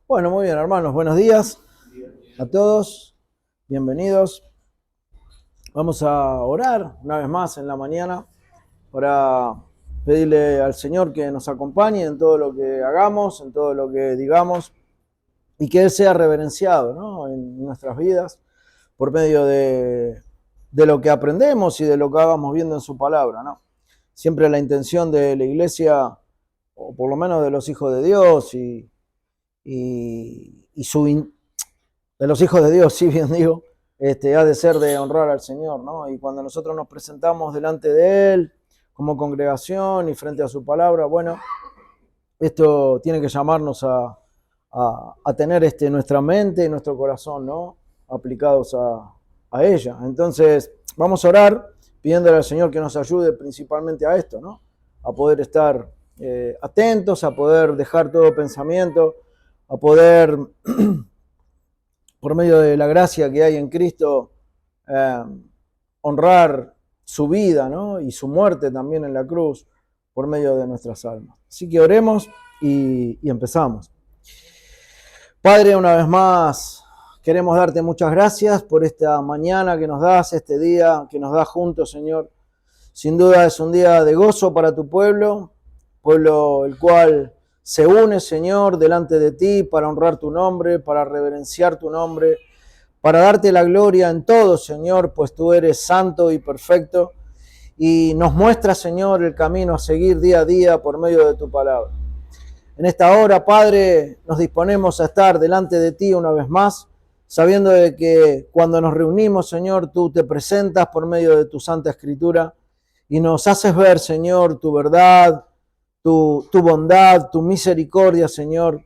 Bueno, muy bien, hermanos, buenos días a todos, bienvenidos. Vamos a orar una vez más en la mañana para pedirle al Señor que nos acompañe en todo lo que hagamos, en todo lo que digamos, y que Él sea reverenciado, ¿no?, en nuestras vidas por medio de lo que aprendemos y de lo que vamos viendo en su palabra, ¿no? Siempre la intención de la iglesia, o por lo menos de los hijos de Dios de los hijos de Dios, sí bien digo, ha de ser de honrar al Señor, ¿no? Y cuando nosotros nos presentamos delante de Él como congregación y frente a su palabra, bueno, esto tiene que llamarnos a tener nuestra mente y nuestro corazón, ¿no?, aplicados a ella. Entonces, vamos a orar pidiéndole al Señor que nos ayude principalmente a esto, ¿no?, a poder estar atentos, a poder dejar todo pensamiento, a poder, por medio de la gracia que hay en Cristo, honrar su vida, ¿no?, y su muerte también en la cruz por medio de nuestras almas. Así que oremos y empezamos. Padre, una vez más queremos darte muchas gracias por esta mañana que nos das, este día que nos das juntos, Señor. Sin duda es un día de gozo para tu pueblo el cual se une, Señor, delante de ti para honrar tu nombre, para reverenciar tu nombre, para darte la gloria en todo, Señor, pues tú eres santo y perfecto y nos muestra, Señor, el camino a seguir día a día por medio de tu palabra. En esta hora, Padre, nos disponemos a estar delante de ti una vez más, sabiendo de que cuando nos reunimos, Señor, tú te presentas por medio de tu Santa Escritura y nos haces ver, Señor, tu verdad, tu bondad, tu misericordia, Señor,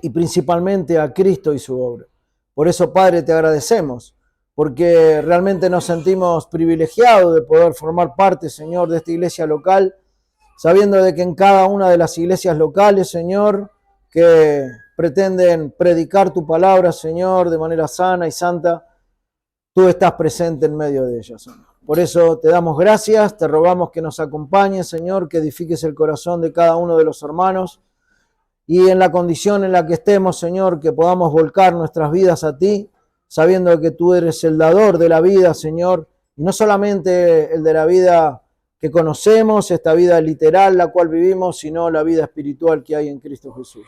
y principalmente a Cristo y su obra. Por eso, Padre, te agradecemos, porque realmente nos sentimos privilegiados de poder formar parte, Señor, de esta iglesia local, sabiendo de que en cada una de las iglesias locales, Señor, que pretenden predicar tu palabra, Señor, de manera sana y santa, tú estás presente en medio de ellas, Señor. Por eso te damos gracias, te rogamos que nos acompañes, Señor, que edifiques el corazón de cada uno de los hermanos y en la condición en la que estemos, Señor, que podamos volcar nuestras vidas a ti, sabiendo que tú eres el dador de la vida, Señor, y no solamente el de la vida que conocemos, esta vida literal la cual vivimos, sino la vida espiritual que hay en Cristo Jesús.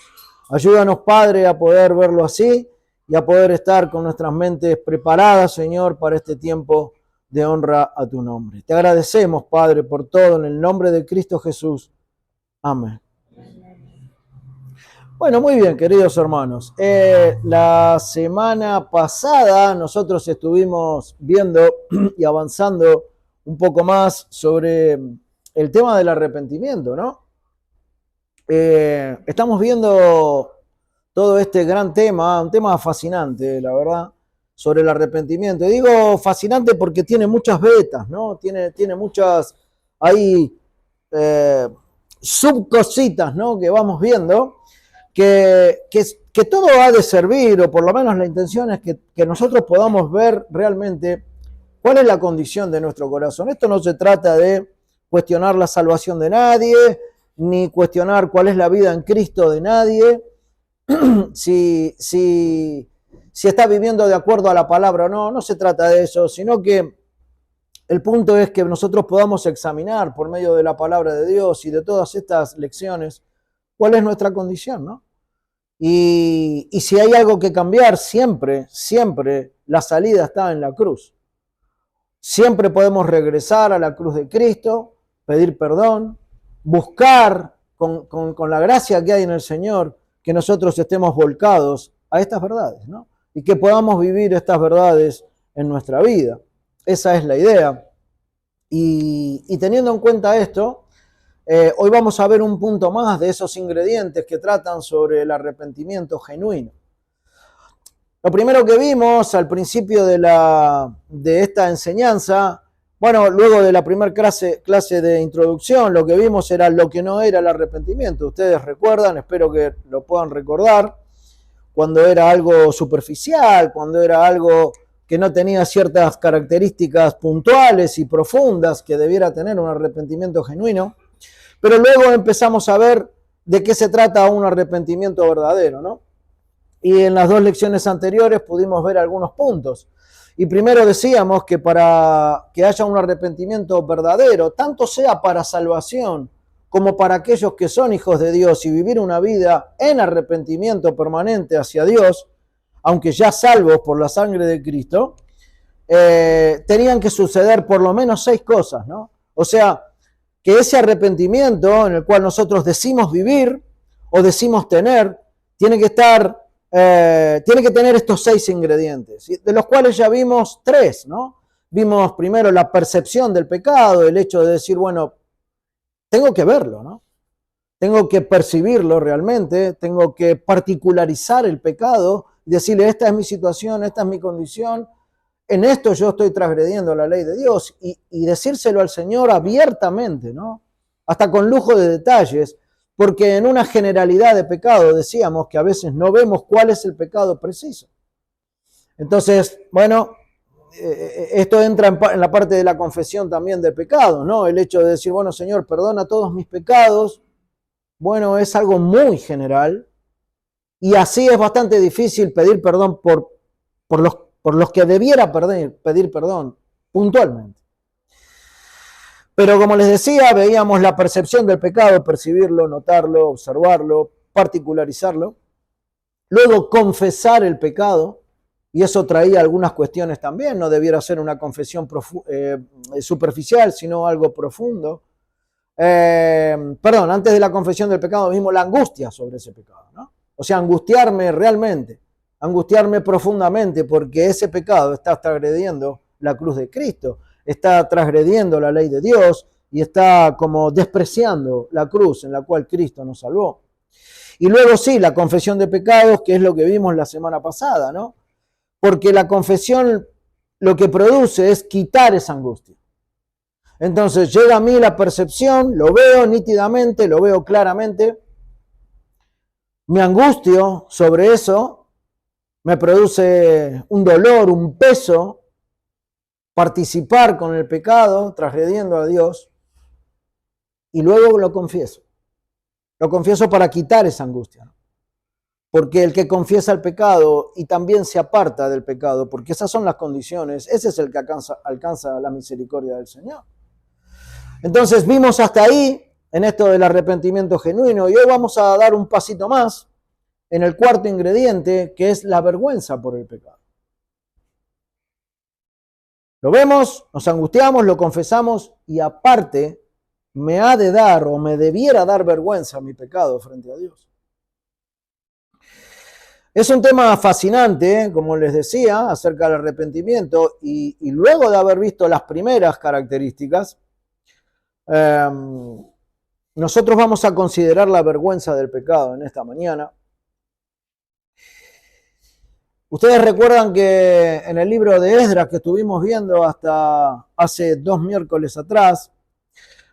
Ayúdanos, Padre, a poder verlo así y a poder estar con nuestras mentes preparadas, Señor, para este tiempo de honra a tu nombre. Te agradecemos, Padre, por todo, en el nombre de Cristo Jesús. Amén. Bueno, muy bien, queridos hermanos. La semana pasada nosotros estuvimos viendo y avanzando un poco más sobre el tema del arrepentimiento, ¿no? Estamos viendo todo este gran tema, un tema fascinante, la verdad, sobre el arrepentimiento. Y digo fascinante porque tiene muchas vetas, ¿no? Tiene muchas, hay subcositas, ¿no?, que vamos viendo, que todo ha de servir, o por lo menos la intención es que nosotros podamos ver realmente cuál es la condición de nuestro corazón. Esto no se trata de cuestionar la salvación de nadie, ni cuestionar cuál es la vida en Cristo de nadie, si está viviendo de acuerdo a la palabra o no. No se trata de eso, sino que el punto es que nosotros podamos examinar por medio de la palabra de Dios y de todas estas lecciones cuál es nuestra condición, ¿no? Y si hay algo que cambiar, siempre la salida está en la cruz. Siempre podemos regresar a la cruz de Cristo, pedir perdón, buscar con la gracia que hay en el Señor que nosotros estemos volcados a estas verdades, ¿no? Y que podamos vivir estas verdades en nuestra vida. Esa es la idea. Y teniendo en cuenta esto, hoy vamos a ver un punto más de esos ingredientes que tratan sobre el arrepentimiento genuino. Lo primero que vimos al principio de esta enseñanza, bueno, luego de la primera clase de introducción, lo que vimos era lo que no era el arrepentimiento. Ustedes recuerdan, espero que lo puedan recordar, cuando era algo superficial, cuando era algo que no tenía ciertas características puntuales y profundas que debiera tener un arrepentimiento genuino. Pero luego empezamos a ver de qué se trata un arrepentimiento verdadero, ¿no? Y en las 2 lecciones anteriores pudimos ver algunos puntos. Y primero decíamos que para que haya un arrepentimiento verdadero, tanto sea para salvación como para aquellos que son hijos de Dios y vivir una vida en arrepentimiento permanente hacia Dios, aunque ya salvos por la sangre de Cristo, tenían que suceder por lo menos 6 cosas, ¿no? O sea, que ese arrepentimiento en el cual nosotros decimos vivir o decimos tener, tiene que tener estos 6 ingredientes, de los cuales ya vimos 3, ¿no? Vimos primero la percepción del pecado, el hecho de decir, bueno, tengo que verlo, ¿no? Tengo que percibirlo realmente, tengo que particularizar el pecado y decirle, esta es mi situación, esta es mi condición, en esto yo estoy transgrediendo la ley de Dios y decírselo al Señor abiertamente, ¿no? Hasta con lujo de detalles, porque en una generalidad de pecado decíamos que a veces no vemos cuál es el pecado preciso. Entonces, bueno, esto entra en la parte de la confesión también del pecado, ¿no? El hecho de decir, bueno, Señor, perdona todos mis pecados, bueno, es algo muy general y así es bastante difícil pedir perdón por los que debiera pedir perdón puntualmente. Pero como les decía, veíamos la percepción del pecado, percibirlo, notarlo, observarlo, particularizarlo. Luego confesar el pecado, y eso traía algunas cuestiones también, no debiera ser una confesión superficial, sino algo profundo. Antes de la confesión del pecado vimos la angustia sobre ese pecado, ¿no? O sea, angustiarme realmente, angustiarme profundamente, porque ese pecado está transgrediendo la cruz de Cristo, está transgrediendo la ley de Dios y está como despreciando la cruz en la cual Cristo nos salvó. Y luego sí, la confesión de pecados, que es lo que vimos la semana pasada, ¿no? Porque la confesión lo que produce es quitar esa angustia. Entonces llega a mí la percepción, lo veo nítidamente, lo veo claramente, me angustio sobre eso, me produce un dolor, un peso, participar con el pecado, transgrediendo a Dios, y luego lo confieso. Lo confieso para quitar esa angustia, ¿no? Porque el que confiesa el pecado y también se aparta del pecado, porque esas son las condiciones, ese es el que alcanza la misericordia del Señor. Entonces vimos hasta ahí en esto del arrepentimiento genuino y hoy vamos a dar un pasito más en el cuarto ingrediente, que es la vergüenza por el pecado. Lo vemos, nos angustiamos, lo confesamos y aparte me ha de dar o me debiera dar vergüenza mi pecado frente a Dios. Es un tema fascinante, como les decía, acerca del arrepentimiento y luego de haber visto las primeras características, nosotros vamos a considerar la vergüenza del pecado en esta mañana. Ustedes recuerdan que en el libro de Esdras que estuvimos viendo hasta hace 2 miércoles atrás,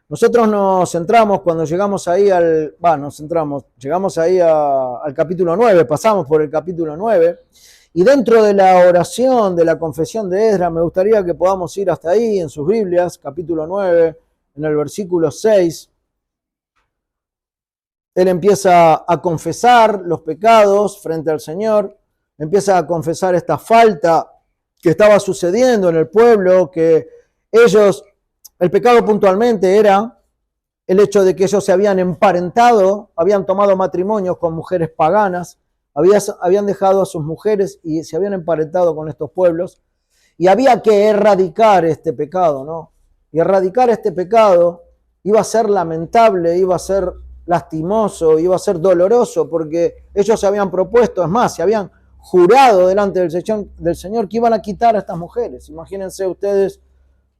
nosotros nos centramos cuando llegamos ahí llegamos ahí al capítulo 9, pasamos por el capítulo 9, y dentro de la oración, de la confesión de Esdras, me gustaría que podamos ir hasta ahí en sus Biblias, capítulo 9, en el versículo 6. Él empieza a confesar los pecados frente al Señor, empieza a confesar esta falta que estaba sucediendo en el pueblo, que ellos... El pecado puntualmente era el hecho de que ellos se habían emparentado, habían tomado matrimonio con mujeres paganas, habían dejado a sus mujeres y se habían emparentado con estos pueblos, y había que erradicar este pecado, ¿no? Y erradicar este pecado iba a ser lamentable, iba a ser lastimoso, iba a ser doloroso, porque ellos se habían propuesto, es más, se habían jurado delante del Señor que iban a quitar a estas mujeres. Imagínense ustedes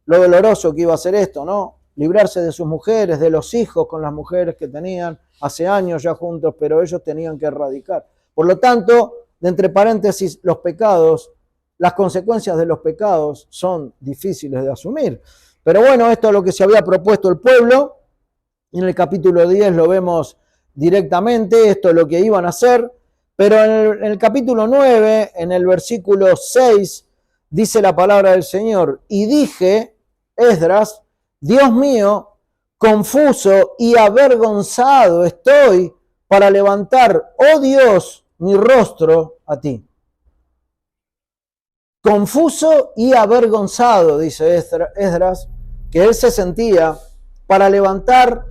lo doloroso que iba a ser esto, ¿no? Librarse de sus mujeres, de los hijos con las mujeres que tenían hace años ya juntos, pero ellos tenían que erradicar. Por lo tanto, de entre paréntesis, los pecados, las consecuencias de los pecados son difíciles de asumir. Pero bueno, esto es lo que se había propuesto el pueblo. En el capítulo 10 lo vemos directamente, esto es lo que iban a hacer. Pero en el capítulo 9, en el versículo 6, dice la palabra del Señor, y dije, Esdras, Dios mío, confuso y avergonzado estoy para levantar, oh Dios, mi rostro a ti. Confuso y avergonzado, dice Esdras, que él se sentía para levantar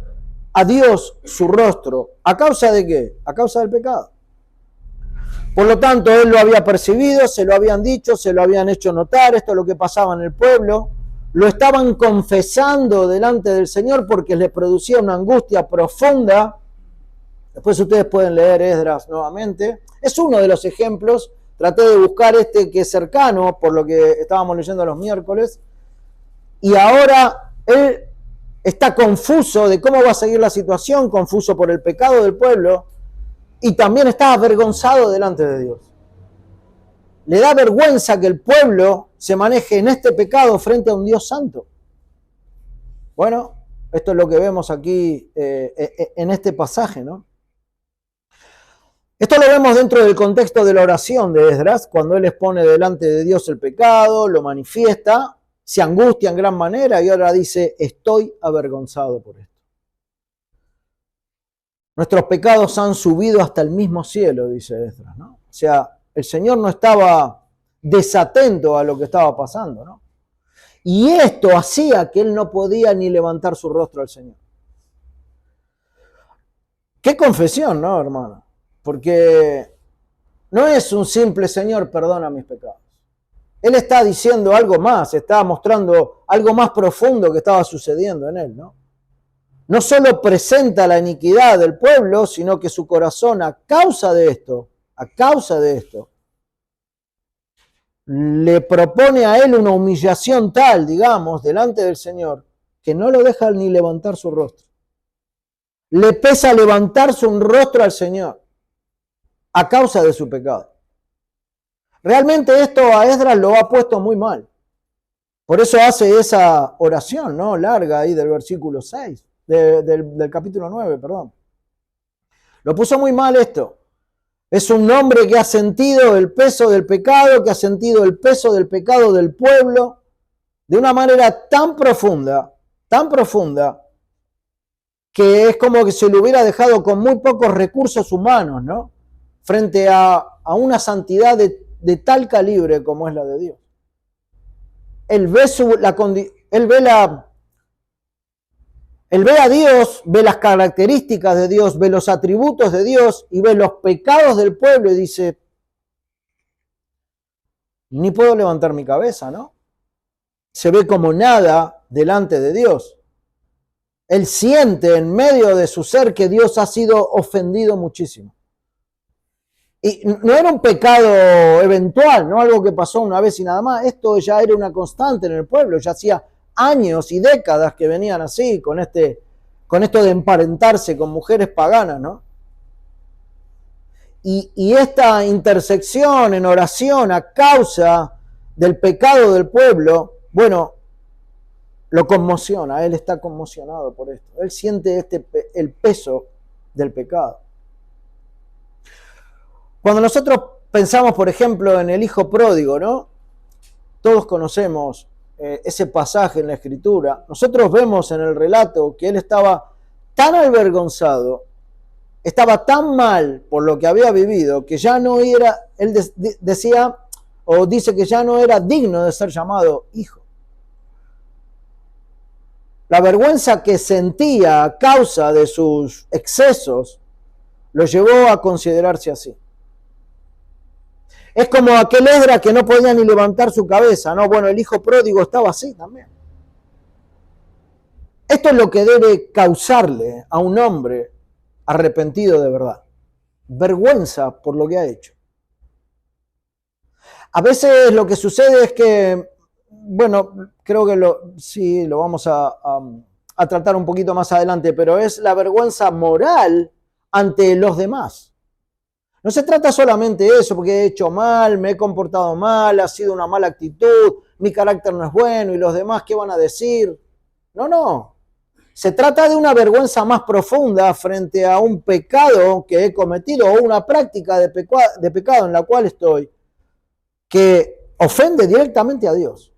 a Dios su rostro. ¿A causa de qué? A causa del pecado. Por lo tanto, él lo había percibido, se lo habían dicho, se lo habían hecho notar, esto es lo que pasaba en el pueblo. Lo estaban confesando delante del Señor porque les producía una angustia profunda. Después ustedes pueden leer Esdras nuevamente. Es uno de los ejemplos. Traté de buscar este que es cercano, por lo que estábamos leyendo los miércoles. Y ahora él está confuso de cómo va a seguir la situación, confuso por el pecado del pueblo, y también está avergonzado delante de Dios. Le da vergüenza que el pueblo se maneje en este pecado frente a un Dios santo. Bueno, esto es lo que vemos aquí en este pasaje, ¿no? Esto lo vemos dentro del contexto de la oración de Esdras, cuando él expone delante de Dios el pecado, lo manifiesta, se angustia en gran manera y ahora dice, estoy avergonzado por esto. Nuestros pecados han subido hasta el mismo cielo, dice Esdras, ¿no? O sea, el Señor no estaba desatento a lo que estaba pasando, ¿no? Y esto hacía que él no podía ni levantar su rostro al Señor. Qué confesión, ¿no, hermano? Porque no es un simple Señor, perdona mis pecados. Él está diciendo algo más, está mostrando algo más profundo que estaba sucediendo en él, ¿no? No solo presenta la iniquidad del pueblo, sino que su corazón a causa de esto, le propone a él una humillación tal, digamos, delante del Señor, que no lo deja ni levantar su rostro. Le pesa levantarse un rostro al Señor a causa de su pecado. Realmente esto a Esdras lo ha puesto muy mal. Por eso hace esa oración, ¿no? Larga ahí del versículo 6, del capítulo 9, perdón. Lo puso muy mal esto. Es un hombre que ha sentido el peso del pecado, que ha sentido el peso del pecado del pueblo de una manera tan profunda, que es como que se le hubiera dejado con muy pocos recursos humanos, ¿no? Frente a una santidad de tal calibre como es la de Dios. Él ve a Dios, ve las características de Dios, ve los atributos de Dios y ve los pecados del pueblo y dice, ni puedo levantar mi cabeza, ¿no? Se ve como nada delante de Dios. Él siente en medio de su ser que Dios ha sido ofendido muchísimo. Y no era un pecado eventual, no algo que pasó una vez y nada más. Esto ya era una constante en el pueblo, ya hacía años y décadas que venían así, con esto de emparentarse con mujeres paganas, ¿no? Y esta intersección en oración a causa del pecado del pueblo, bueno, lo conmociona, él está conmocionado por esto. Él siente el peso del pecado. Cuando nosotros pensamos, por ejemplo, en el hijo pródigo, ¿no? Todos conocemos ese pasaje en la Escritura. Nosotros vemos en el relato que él estaba tan avergonzado, estaba tan mal por lo que había vivido, que ya no era, él decía o dice que ya no era digno de ser llamado hijo. La vergüenza que sentía a causa de sus excesos lo llevó a considerarse así. Es como aquel Esdras que no podía ni levantar su cabeza, ¿no? Bueno, el hijo pródigo estaba así también. Esto es lo que debe causarle a un hombre arrepentido de verdad. Vergüenza por lo que ha hecho. A veces lo que sucede es que, bueno, creo que lo vamos a tratar un poquito más adelante, pero es la vergüenza moral ante los demás. No se trata solamente de eso, porque he hecho mal, me he comportado mal, ha sido una mala actitud, mi carácter no es bueno y los demás, ¿qué van a decir? No. Se trata de una vergüenza más profunda frente a un pecado que he cometido o una práctica de pecado en la cual estoy, que ofende directamente a Dios.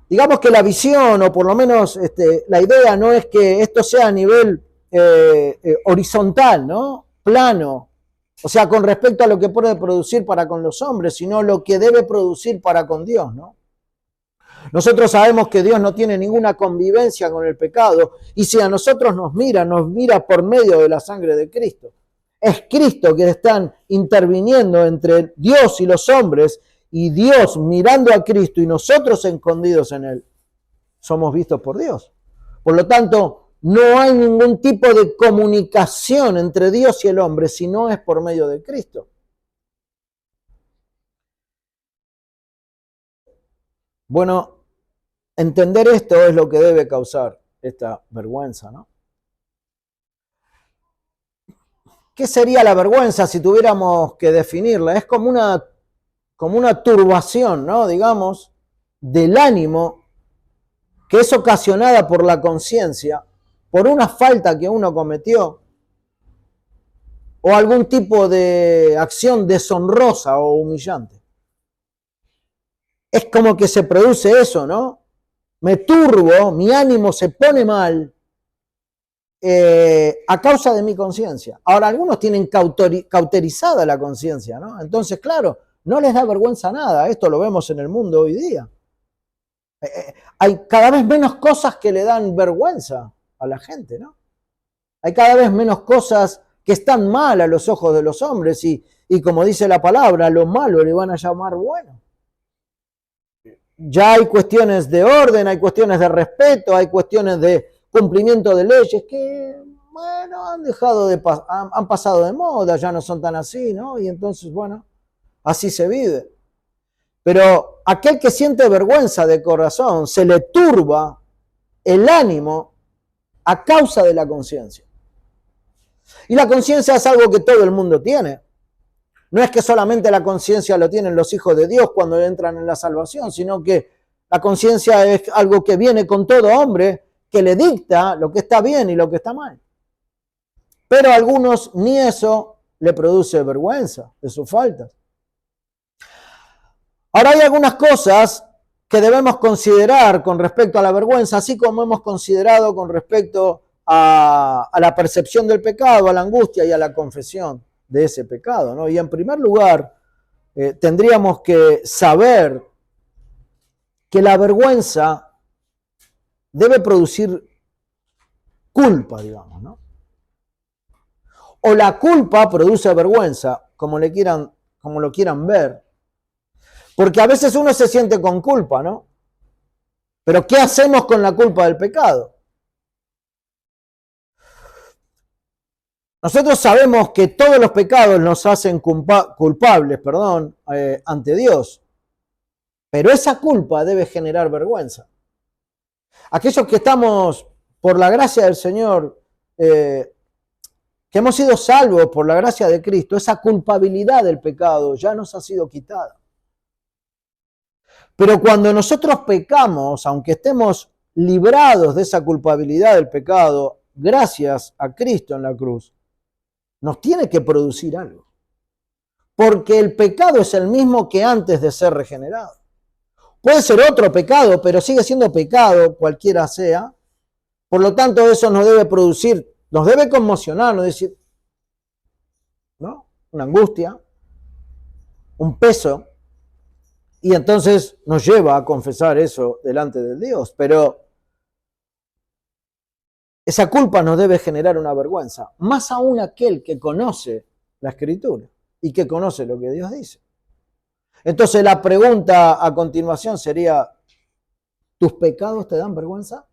Digamos que la visión, o por lo menos la idea, no es que esto sea a nivel horizontal, ¿no? Plano, O sea, con respecto a lo que puede producir para con los hombres, sino lo que debe producir para con Dios, ¿no? Nosotros sabemos que Dios no tiene ninguna convivencia con el pecado y si a nosotros nos mira por medio de la sangre de Cristo. Es Cristo que está interviniendo entre Dios y los hombres y Dios mirando a Cristo y nosotros escondidos en Él. Somos vistos por Dios. Por lo tanto, no hay ningún tipo de comunicación entre Dios y el hombre si no es por medio de Cristo. Bueno, entender esto es lo que debe causar esta vergüenza, ¿no? ¿Qué sería la vergüenza si tuviéramos que definirla? Es como una turbación, ¿no? Digamos, del ánimo que es ocasionada por la conciencia, por una falta que uno cometió, o algún tipo de acción deshonrosa o humillante. Es como que se produce eso, ¿no? Me turbo, mi ánimo se pone mal a causa de mi conciencia. Ahora, algunos tienen cauterizada la conciencia, ¿no? Entonces, claro, no les da vergüenza nada. Esto lo vemos en el mundo hoy día. Hay cada vez menos cosas que le dan vergüenza a la gente, ¿no? Hay cada vez menos cosas que están mal a los ojos de los hombres y como dice la palabra, lo malo le van a llamar bueno. Ya hay cuestiones de orden, hay cuestiones de respeto, hay cuestiones de cumplimiento de leyes que, bueno, han pasado de moda, ya no son tan así, ¿no? Y entonces, bueno, así se vive. Pero aquel que siente vergüenza de corazón, se le turba el ánimo a causa de la conciencia. Y la conciencia es algo que todo el mundo tiene. No es que solamente la conciencia lo tienen los hijos de Dios cuando entran en la salvación, sino que la conciencia es algo que viene con todo hombre, que le dicta lo que está bien y lo que está mal. Pero a algunos ni eso le produce vergüenza de sus faltas. Ahora hay algunas cosas que debemos considerar con respecto a la vergüenza, así como hemos considerado con respecto a la percepción del pecado, a la angustia y a la confesión de ese pecado, ¿no? Y en primer lugar, tendríamos que saber que la vergüenza debe producir culpa, digamos, ¿no? O la culpa produce vergüenza, como lo quieran ver. Porque a veces uno se siente con culpa, ¿no? Pero ¿qué hacemos con la culpa del pecado? Nosotros sabemos que todos los pecados nos hacen culpables, ante Dios. Pero esa culpa debe generar vergüenza. Aquellos que estamos, por la gracia del Señor, que hemos sido salvos por la gracia de Cristo, esa culpabilidad del pecado ya nos ha sido quitada. Pero cuando nosotros pecamos, aunque estemos librados de esa culpabilidad del pecado, gracias a Cristo en la cruz, nos tiene que producir algo. Porque el pecado es el mismo que antes de ser regenerado. Puede ser otro pecado, pero sigue siendo pecado, cualquiera sea. Por lo tanto, eso nos debe producir, nos debe conmocionar, nos decir, ¿no? Una angustia, un peso, y entonces nos lleva a confesar eso delante de Dios. Pero esa culpa nos debe generar una vergüenza, más aún aquel que conoce la Escritura y que conoce lo que Dios dice. Entonces la pregunta a continuación sería, ¿tus pecados te dan vergüenza?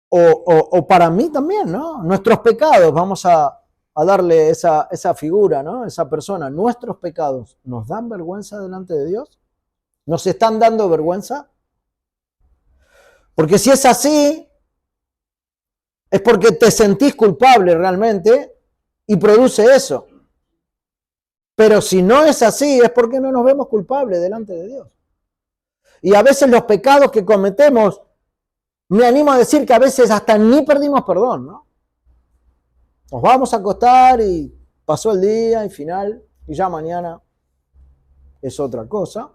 O para mí también, ¿no? Nuestros pecados, vamos a darle esa figura, ¿no? Esa persona, nuestros pecados, ¿nos dan vergüenza delante de Dios? ¿Nos están dando vergüenza? Porque si es así, es porque te sentís culpable realmente y produce eso. Pero si no es así, es porque no nos vemos culpables delante de Dios. Y a veces los pecados que cometemos, me animo a decir que a veces hasta ni perdimos perdón, ¿no? Nos vamos a acostar y pasó el día y final, y ya mañana es otra cosa.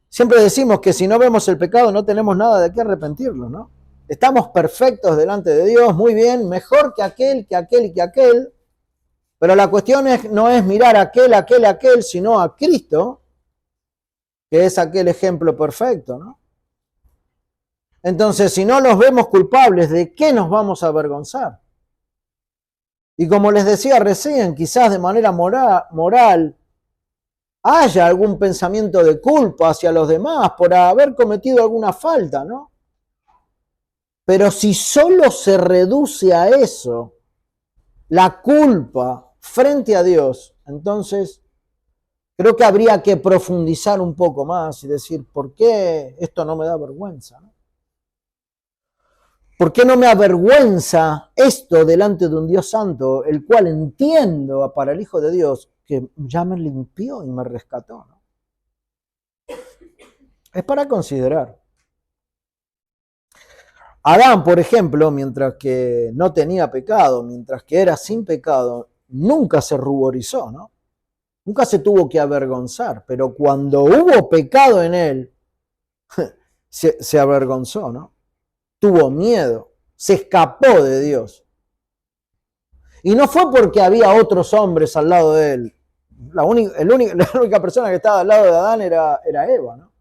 Siempre decimos que si no vemos el pecado no tenemos nada de qué arrepentirnos, ¿no? estamos perfectos delante de Dios, muy bien, mejor que aquel, que aquel y que aquel. Pero la cuestión no es mirar a aquel, sino a Cristo, que es aquel ejemplo perfecto, ¿no? Entonces, si no los vemos culpables, ¿de qué nos vamos a avergonzar? Y como les decía recién, quizás de manera moral haya algún pensamiento de culpa hacia los demás por haber cometido alguna falta, ¿no? Pero si solo se reduce a eso, la culpa frente a Dios, entonces creo que habría que profundizar un poco más y decir, ¿por qué esto no me da vergüenza? ¿Por qué no me avergüenza esto delante de un Dios santo, el cual entiendo para el Hijo de Dios que ya me limpió y me rescató, ¿no? Es para considerar. Adán, por ejemplo, mientras que no tenía pecado, mientras que era sin pecado, nunca se ruborizó, ¿no? Nunca se tuvo que avergonzar, pero cuando hubo pecado en él, se avergonzó, ¿no? Tuvo miedo, se escapó de Dios. Y no fue porque había otros hombres al lado de él. La única persona que estaba al lado de Adán era Eva, ¿no?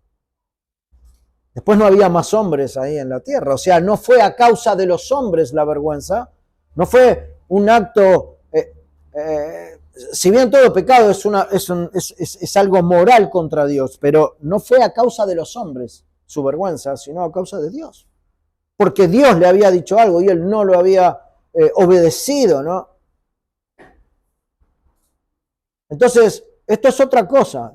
Después no había más hombres ahí en la tierra. O sea, no fue a causa de los hombres la vergüenza, no fue un acto... si bien todo pecado es algo moral contra Dios, pero no fue a causa de los hombres su vergüenza, sino a causa de Dios. Porque Dios le había dicho algo y él no lo había obedecido, ¿no? Entonces, esto es otra cosa.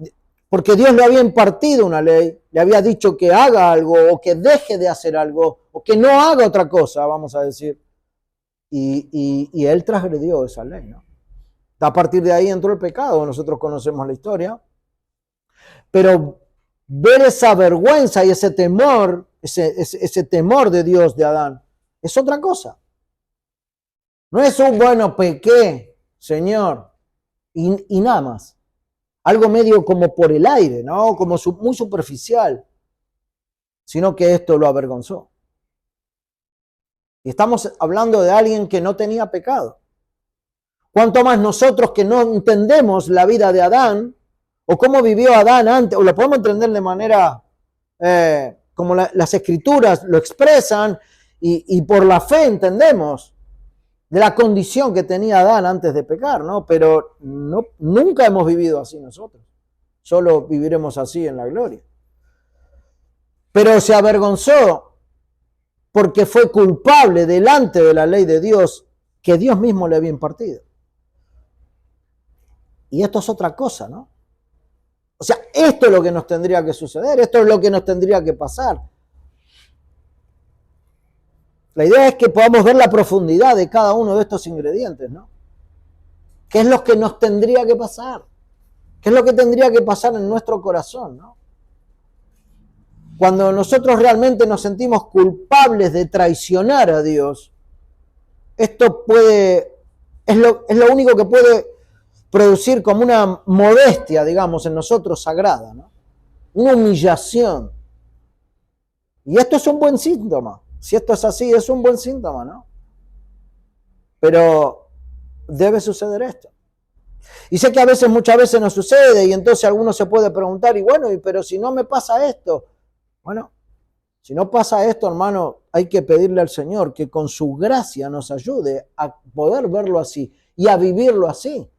Porque Dios le había impartido una ley, le había dicho que haga algo o que deje de hacer algo o que no haga otra cosa, vamos a decir. Y él transgredió esa ley, ¿no? A partir de ahí entró el pecado, nosotros conocemos la historia. Pero ver esa vergüenza y ese temor, ese temor de Dios de Adán, es otra cosa. No es un bueno, pequé, Señor, y nada más. Algo medio como por el aire, ¿no? Como muy superficial, sino que esto lo avergonzó. Y estamos hablando de alguien que no tenía pecado. Cuanto más nosotros que no entendemos la vida de Adán, o cómo vivió Adán antes, o lo podemos entender de manera como las escrituras lo expresan, y por la fe entendemos de la condición que tenía Adán antes de pecar, ¿no? Pero nunca hemos vivido así nosotros. Solo viviremos así en la gloria. Pero se avergonzó porque fue culpable delante de la ley de Dios que Dios mismo le había impartido. Y esto es otra cosa, ¿no? O sea, esto es lo que nos tendría que suceder, esto es lo que nos tendría que pasar. La idea es que podamos ver la profundidad de cada uno de estos ingredientes, ¿no? ¿Qué es lo que nos tendría que pasar? ¿Qué es lo que tendría que pasar en nuestro corazón, ¿no? Cuando nosotros realmente nos sentimos culpables de traicionar a Dios, esto es lo único que puede producir como una modestia, digamos, en nosotros sagrada, ¿no? Una humillación. Y esto es un buen síntoma. Si esto es así, es un buen síntoma, ¿no? Pero debe suceder esto. Y sé que muchas veces no sucede, y entonces alguno se puede preguntar, y bueno, pero si no me pasa esto. Bueno, si no pasa esto, hermano, hay que pedirle al Señor que con su gracia nos ayude a poder verlo así y a vivirlo así.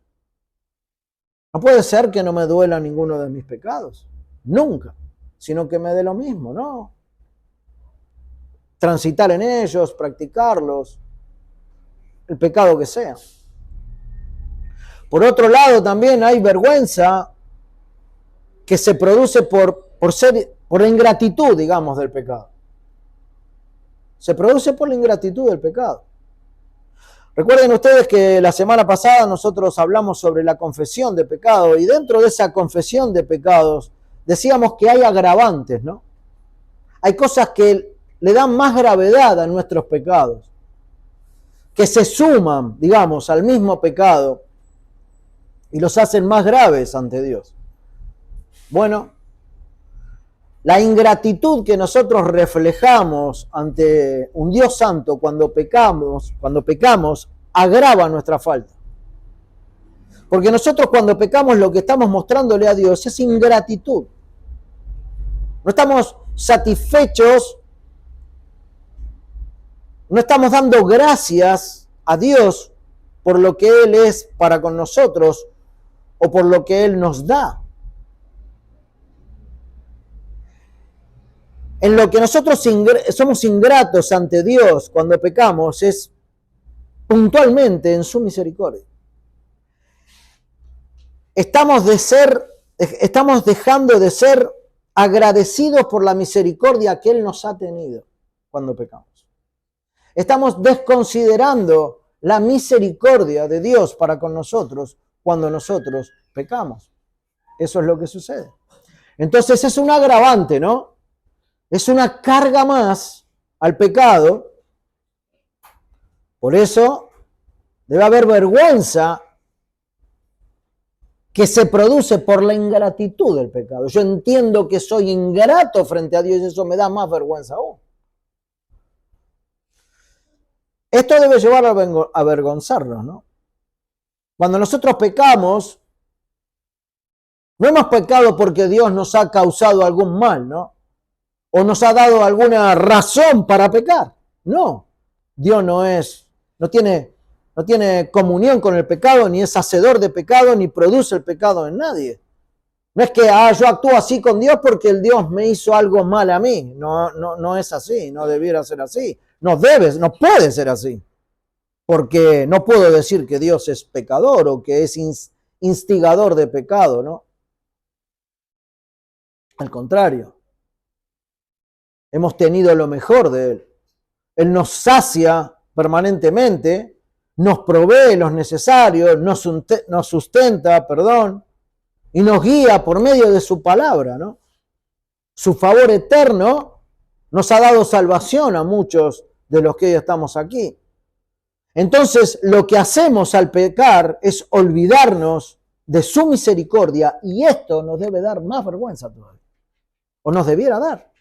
No puede ser que no me duela ninguno de mis pecados, nunca, sino que me dé lo mismo, ¿no? Transitar en ellos, practicarlos, el pecado que sea. Por otro lado, también hay vergüenza que se produce por la ingratitud, digamos, del pecado. Se produce por la ingratitud del pecado. Recuerden ustedes que la semana pasada nosotros hablamos sobre la confesión de pecado, y dentro de esa confesión de pecados decíamos que hay agravantes, ¿no? Hay cosas que le dan más gravedad a nuestros pecados, que se suman, digamos, al mismo pecado y los hacen más graves ante Dios. Bueno, La ingratitud que nosotros reflejamos ante un Dios santo cuando pecamos, agrava nuestra falta. Porque nosotros cuando pecamos lo que estamos mostrándole a Dios es ingratitud. No estamos satisfechos, no estamos dando gracias a Dios por lo que Él es para con nosotros o por lo que Él nos da. En lo que nosotros somos ingratos ante Dios cuando pecamos es puntualmente en su misericordia. Estamos dejando de ser agradecidos por la misericordia que Él nos ha tenido cuando pecamos. Estamos desconsiderando la misericordia de Dios para con nosotros cuando nosotros pecamos. Eso es lo que sucede. Entonces es un agravante, ¿no? Es una carga más al pecado. Por eso debe haber vergüenza que se produce por la ingratitud del pecado. Yo entiendo que soy ingrato frente a Dios y eso me da más vergüenza aún. Esto debe llevar a avergonzarnos, ¿no? Cuando nosotros pecamos, no hemos pecado porque Dios nos ha causado algún mal, ¿no? O nos ha dado alguna razón para pecar. No, Dios no tiene comunión con el pecado, ni es hacedor de pecado, ni produce el pecado en nadie. No es que yo actúo así con Dios porque el Dios me hizo algo mal a mí. No es así, no debiera ser así. No puede ser así. Porque no puedo decir que Dios es pecador o que es instigador de pecado, ¿no? Al contrario. Hemos tenido lo mejor de Él. Él nos sacia permanentemente, nos provee los necesarios, nos sustenta, y nos guía por medio de su palabra, ¿no? Su favor eterno nos ha dado salvación a muchos de los que hoy estamos aquí. Entonces, lo que hacemos al pecar es olvidarnos de su misericordia y esto nos debe dar más vergüenza todavía. O nos debiera dar.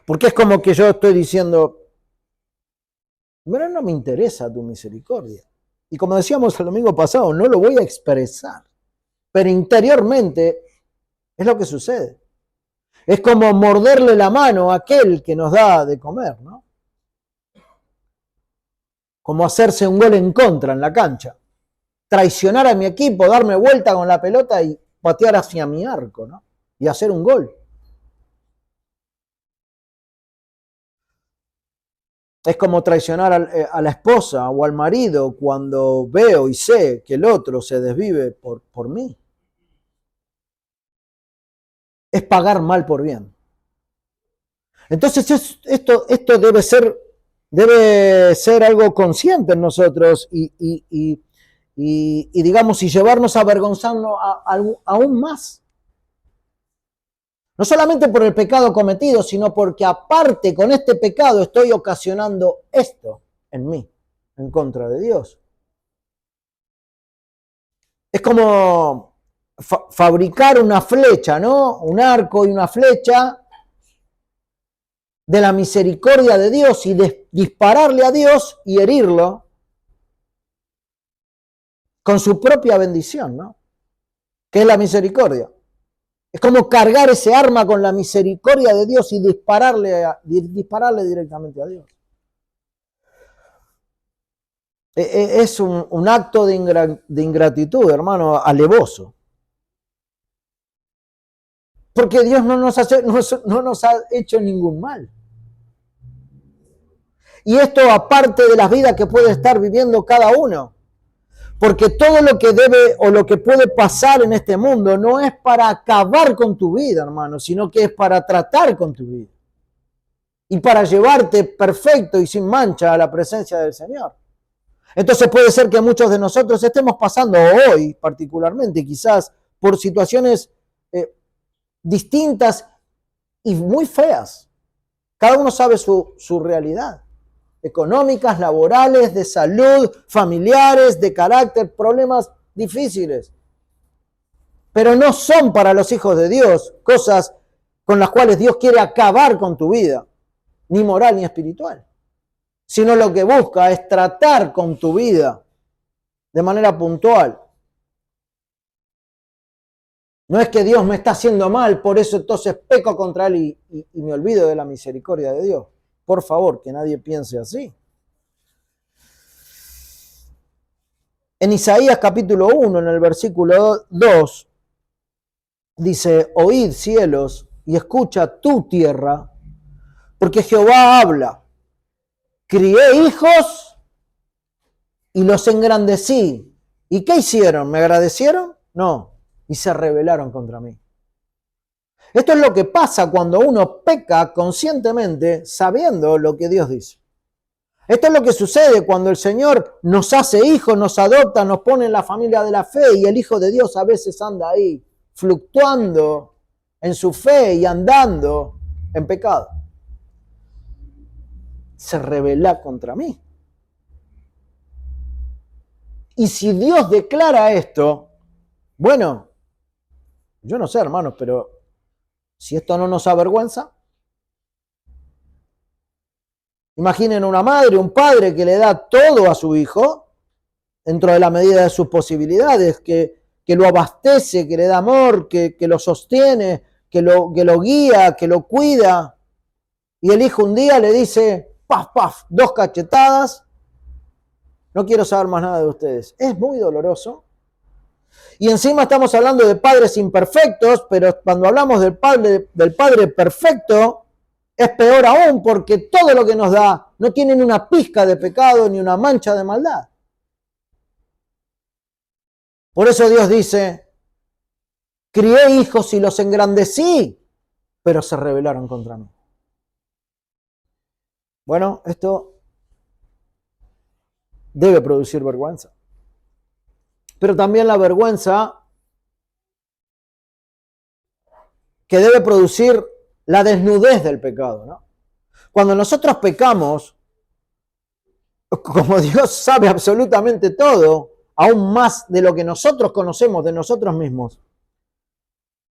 Porque es como que yo estoy diciendo, pero no me interesa tu misericordia. Y como decíamos el domingo pasado, no lo voy a expresar. Pero interiormente es lo que sucede. Es como morderle la mano a aquel que nos da de comer, ¿no? Como hacerse un gol en contra en la cancha. Traicionar a mi equipo, darme vuelta con la pelota y patear hacia mi arco, ¿no? Y hacer un gol. Es como traicionar a la esposa o al marido cuando veo y sé que el otro se desvive por mí. Es pagar mal por bien. Entonces esto debe ser algo consciente en nosotros y digamos, y llevarnos a avergonzarnos aún más. No solamente por el pecado cometido, sino porque aparte con este pecado estoy ocasionando esto en mí, en contra de Dios. Es como fabricar una flecha, ¿no? Un arco y una flecha de la misericordia de Dios y dispararle a Dios y herirlo con su propia bendición, ¿no? Que es la misericordia. Es como cargar ese arma con la misericordia de Dios y dispararle directamente a Dios. Es un acto de ingratitud, hermano, alevoso. Porque Dios no nos ha hecho ningún mal. Y esto aparte de las vidas que puede estar viviendo cada uno. Porque todo lo que debe o lo que puede pasar en este mundo no es para acabar con tu vida, hermano, sino que es para tratar con tu vida. Y para llevarte perfecto y sin mancha a la presencia del Señor. Entonces puede ser que muchos de nosotros estemos pasando hoy particularmente quizás por situaciones distintas y muy feas. Cada uno sabe su realidad. Económicas, laborales, de salud, familiares, de carácter, problemas difíciles. Pero no son para los hijos de Dios cosas con las cuales Dios quiere acabar con tu vida, ni moral ni espiritual, sino lo que busca es tratar con tu vida de manera puntual. No es que Dios me está haciendo mal, por eso entonces peco contra Él y me olvido de la misericordia de Dios. Por favor, que nadie piense así. En Isaías capítulo 1, en el versículo 2, dice: oíd cielos y escucha tu tierra, porque Jehová habla. Crié hijos y los engrandecí. ¿Y qué hicieron? ¿Me agradecieron? No. Y se rebelaron contra mí. Esto es lo que pasa cuando uno peca conscientemente sabiendo lo que Dios dice. Esto es lo que sucede cuando el Señor nos hace hijos, nos adopta, nos pone en la familia de la fe y el Hijo de Dios a veces anda ahí fluctuando en su fe y andando en pecado. Se rebela contra mí. Y si Dios declara esto, bueno, yo no sé, hermanos, pero si esto no nos avergüenza, imaginen una madre, un padre que le da todo a su hijo, dentro de la medida de sus posibilidades, que lo abastece, que le da amor, que lo sostiene, que lo guía, que lo cuida. Y el hijo un día le dice, paf, paf, 2 cachetadas, no quiero saber más nada de ustedes. Es muy doloroso. Y encima estamos hablando de padres imperfectos, pero cuando hablamos del padre perfecto, es peor aún porque todo lo que nos da no tiene ni una pizca de pecado ni una mancha de maldad. Por eso Dios dice, crié hijos y los engrandecí, pero se rebelaron contra mí. Bueno, esto debe producir vergüenza. Pero también la vergüenza que debe producir la desnudez del pecado, ¿no? Cuando nosotros pecamos, como Dios sabe absolutamente todo, aún más de lo que nosotros conocemos de nosotros mismos,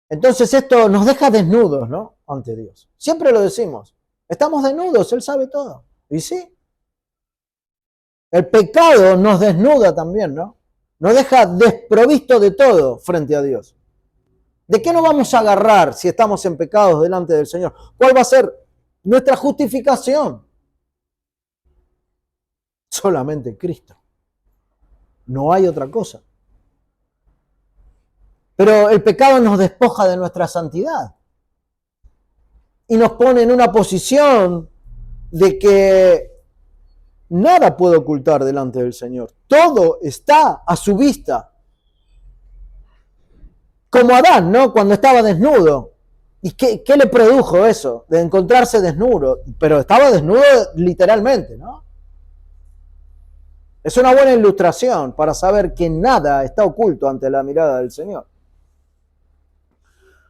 entonces esto nos deja desnudos, ¿no? Ante Dios. Siempre lo decimos, estamos desnudos, Él sabe todo. ¿Y sí? El pecado nos desnuda también, ¿no? Nos deja desprovisto de todo frente a Dios. ¿De qué nos vamos a agarrar si estamos en pecados delante del Señor? ¿Cuál va a ser nuestra justificación? Solamente Cristo. No hay otra cosa. Pero el pecado nos despoja de nuestra santidad y nos pone en una posición de que nada puede ocultar delante del Señor. Todo está a su vista. Como Adán, ¿no? Cuando estaba desnudo. ¿Y qué le produjo eso? De encontrarse desnudo. Pero estaba desnudo literalmente, ¿no? Es una buena ilustración para saber que nada está oculto ante la mirada del Señor.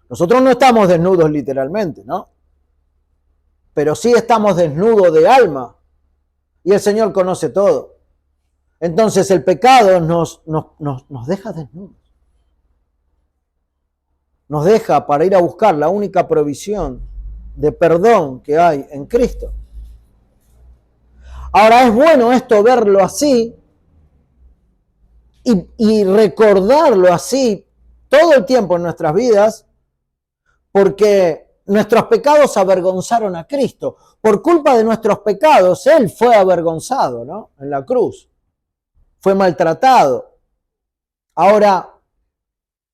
Nosotros no estamos desnudos literalmente, ¿no? Pero sí estamos desnudos de alma. Y el Señor conoce todo. Entonces el pecado nos deja desnudos. Nos deja para ir a buscar la única provisión de perdón que hay en Cristo. Ahora es bueno esto verlo así y recordarlo así todo el tiempo en nuestras vidas, porque nuestros pecados avergonzaron a Cristo. Por culpa de nuestros pecados, Él fue avergonzado, ¿no? En la cruz. Fue maltratado. Ahora,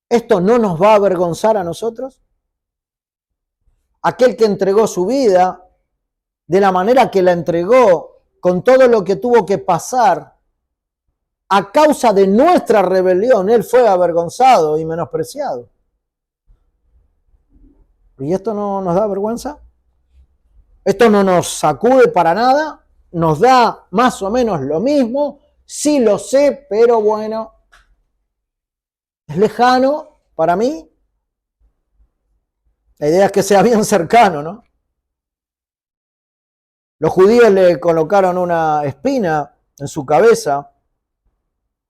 ¿esto no nos va a avergonzar a nosotros? Aquel que entregó su vida de la manera que la entregó, con todo lo que tuvo que pasar, a causa de nuestra rebelión, Él fue avergonzado y menospreciado. ¿Y esto no nos da vergüenza? ¿Esto no nos sacude para nada? ¿Nos da más o menos lo mismo? Sí lo sé, pero bueno, es lejano para mí. La idea es que sea bien cercano, ¿no? Los judíos le colocaron una espina en su cabeza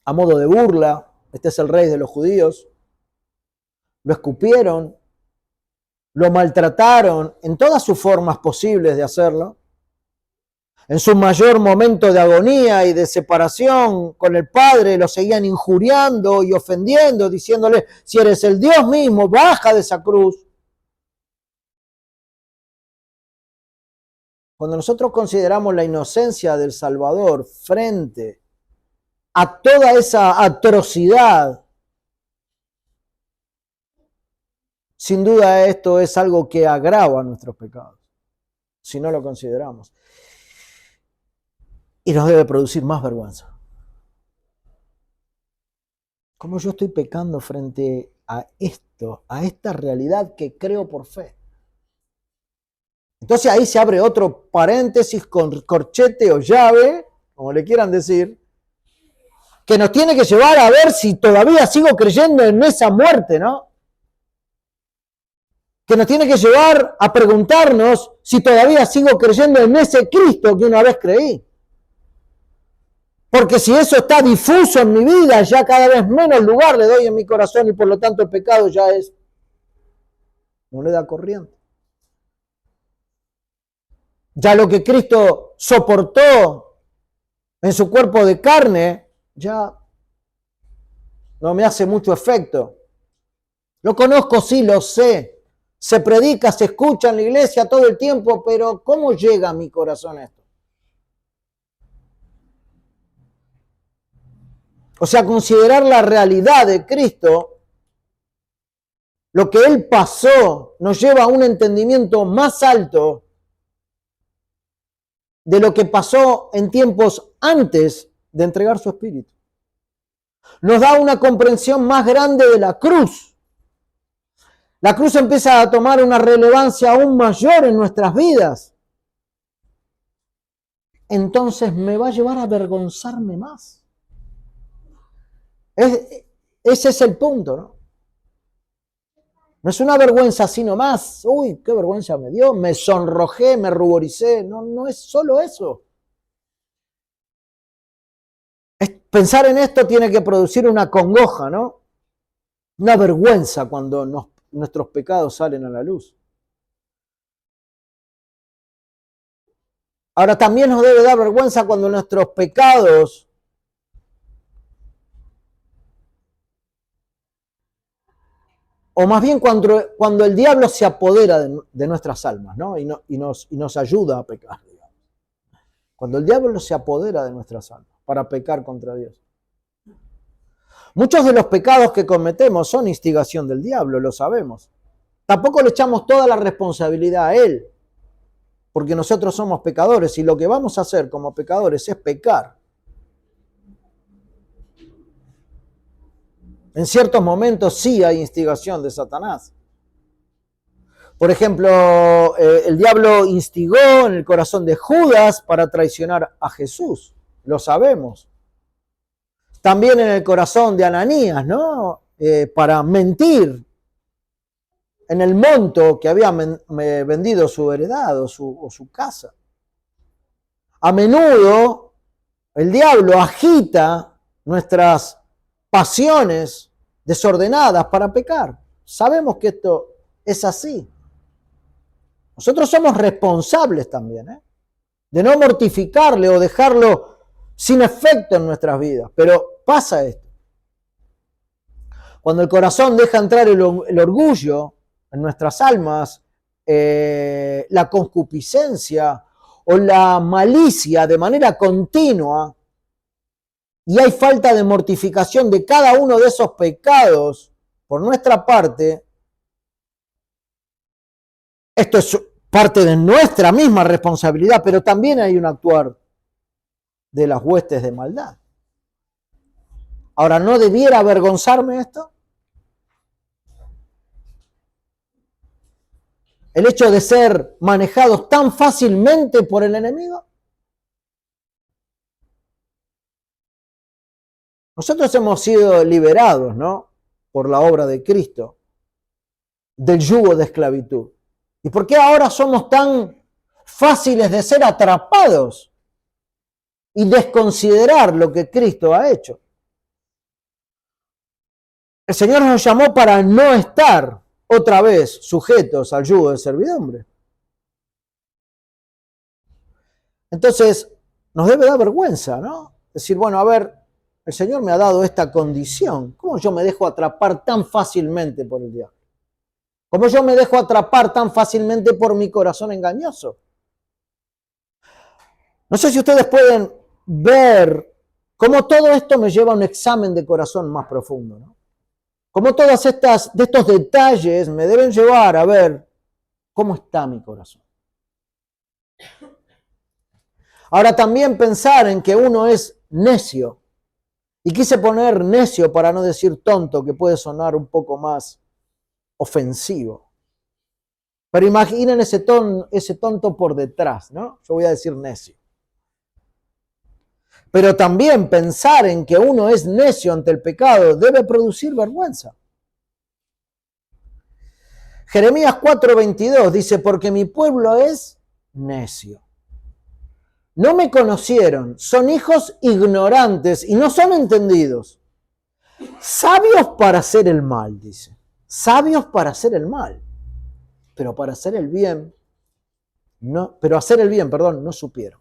a modo de burla. Este es el rey de los judíos. Lo escupieron lo maltrataron en todas sus formas posibles de hacerlo. En su mayor momento de agonía y de separación con el Padre, lo seguían injuriando y ofendiendo, diciéndole, si eres el Dios mismo, baja de esa cruz. Cuando nosotros consideramos la inocencia del Salvador frente a toda esa atrocidad, sin duda esto es algo que agrava nuestros pecados, si no lo consideramos. Y nos debe producir más vergüenza. ¿Cómo yo estoy pecando frente a esto, a esta realidad que creo por fe? Entonces ahí se abre otro paréntesis con corchete o llave, como le quieran decir, que nos tiene que llevar a ver si todavía sigo creyendo en esa muerte, ¿no? Que nos tiene que llevar a preguntarnos si todavía sigo creyendo en ese Cristo que una vez creí. Porque si eso está difuso en mi vida, ya cada vez menos lugar le doy en mi corazón y por lo tanto el pecado ya es moneda corriente. Ya lo que Cristo soportó en su cuerpo de carne, ya no me hace mucho efecto. Lo conozco, sí, lo sé. Se predica, se escucha en la iglesia todo el tiempo, pero ¿cómo llega a mi corazón esto? O sea, considerar la realidad de Cristo, lo que Él pasó, nos lleva a un entendimiento más alto de lo que pasó en tiempos antes de entregar su espíritu. Nos da una comprensión más grande de la cruz. La cruz empieza a tomar una relevancia aún mayor en nuestras vidas. Entonces me va a llevar a avergonzarme más. Ese es el punto, ¿no? No es una vergüenza así nomás. Uy, qué vergüenza me dio. Me sonrojé, me ruboricé. No, no es solo eso. Pensar en esto tiene que producir una congoja, ¿no? Una vergüenza cuando nuestros pecados salen a la luz. Ahora también nos debe dar vergüenza cuando nuestros pecados o más bien cuando el diablo se apodera de nuestras almas, ¿no? Y nos ayuda a pecar. Digamos. Cuando el diablo se apodera de nuestras almas para pecar contra Dios. Muchos de los pecados que cometemos son instigación del diablo, lo sabemos. Tampoco le echamos toda la responsabilidad a él, porque nosotros somos pecadores y lo que vamos a hacer como pecadores es pecar. En ciertos momentos sí hay instigación de Satanás. Por ejemplo, el diablo instigó en el corazón de Judas para traicionar a Jesús. Lo sabemos. También en el corazón de Ananías, ¿no? Para mentir en el monto que había vendido su heredad o su casa. A menudo el diablo agita nuestras pasiones desordenadas para pecar. Sabemos que esto es así. Nosotros somos responsables también, de no mortificarle o dejarlo sin efecto en nuestras vidas. Pero pasa esto. Cuando el corazón deja entrar el orgullo en nuestras almas, la concupiscencia o la malicia de manera continua, y hay falta de mortificación de cada uno de esos pecados por nuestra parte, esto es parte de nuestra misma responsabilidad, pero también hay un actuar de las huestes de maldad. Ahora, ¿no debiera avergonzarme esto? El hecho de ser manejados tan fácilmente por el enemigo. Nosotros hemos sido liberados, ¿no? Por la obra de Cristo, del yugo de esclavitud. ¿Y por qué ahora somos tan fáciles de ser atrapados y desconsiderar lo que Cristo ha hecho? El Señor nos llamó para no estar otra vez sujetos al yugo de servidumbre. Entonces, nos debe dar vergüenza, ¿no? Decir, bueno, a ver, el Señor me ha dado esta condición. ¿Cómo yo me dejo atrapar tan fácilmente por el diablo? ¿Cómo yo me dejo atrapar tan fácilmente por mi corazón engañoso? No sé si ustedes pueden ver cómo todo esto me lleva a un examen de corazón más profundo, ¿no? Cómo todas estos detalles me deben llevar a ver cómo está mi corazón. Ahora también pensar en que uno es necio. Y quise poner necio para no decir tonto, que puede sonar un poco más ofensivo. Pero imaginen ese tonto por detrás, ¿no? Yo voy a decir necio. Pero también pensar en que uno es necio ante el pecado debe producir vergüenza. Jeremías 4:22 dice, porque mi pueblo es necio. No me conocieron, son hijos ignorantes y no son entendidos. Sabios para hacer el mal, dice. Sabios para hacer el mal. Pero para hacer el bien, no, pero hacer el bien, perdón, no supieron.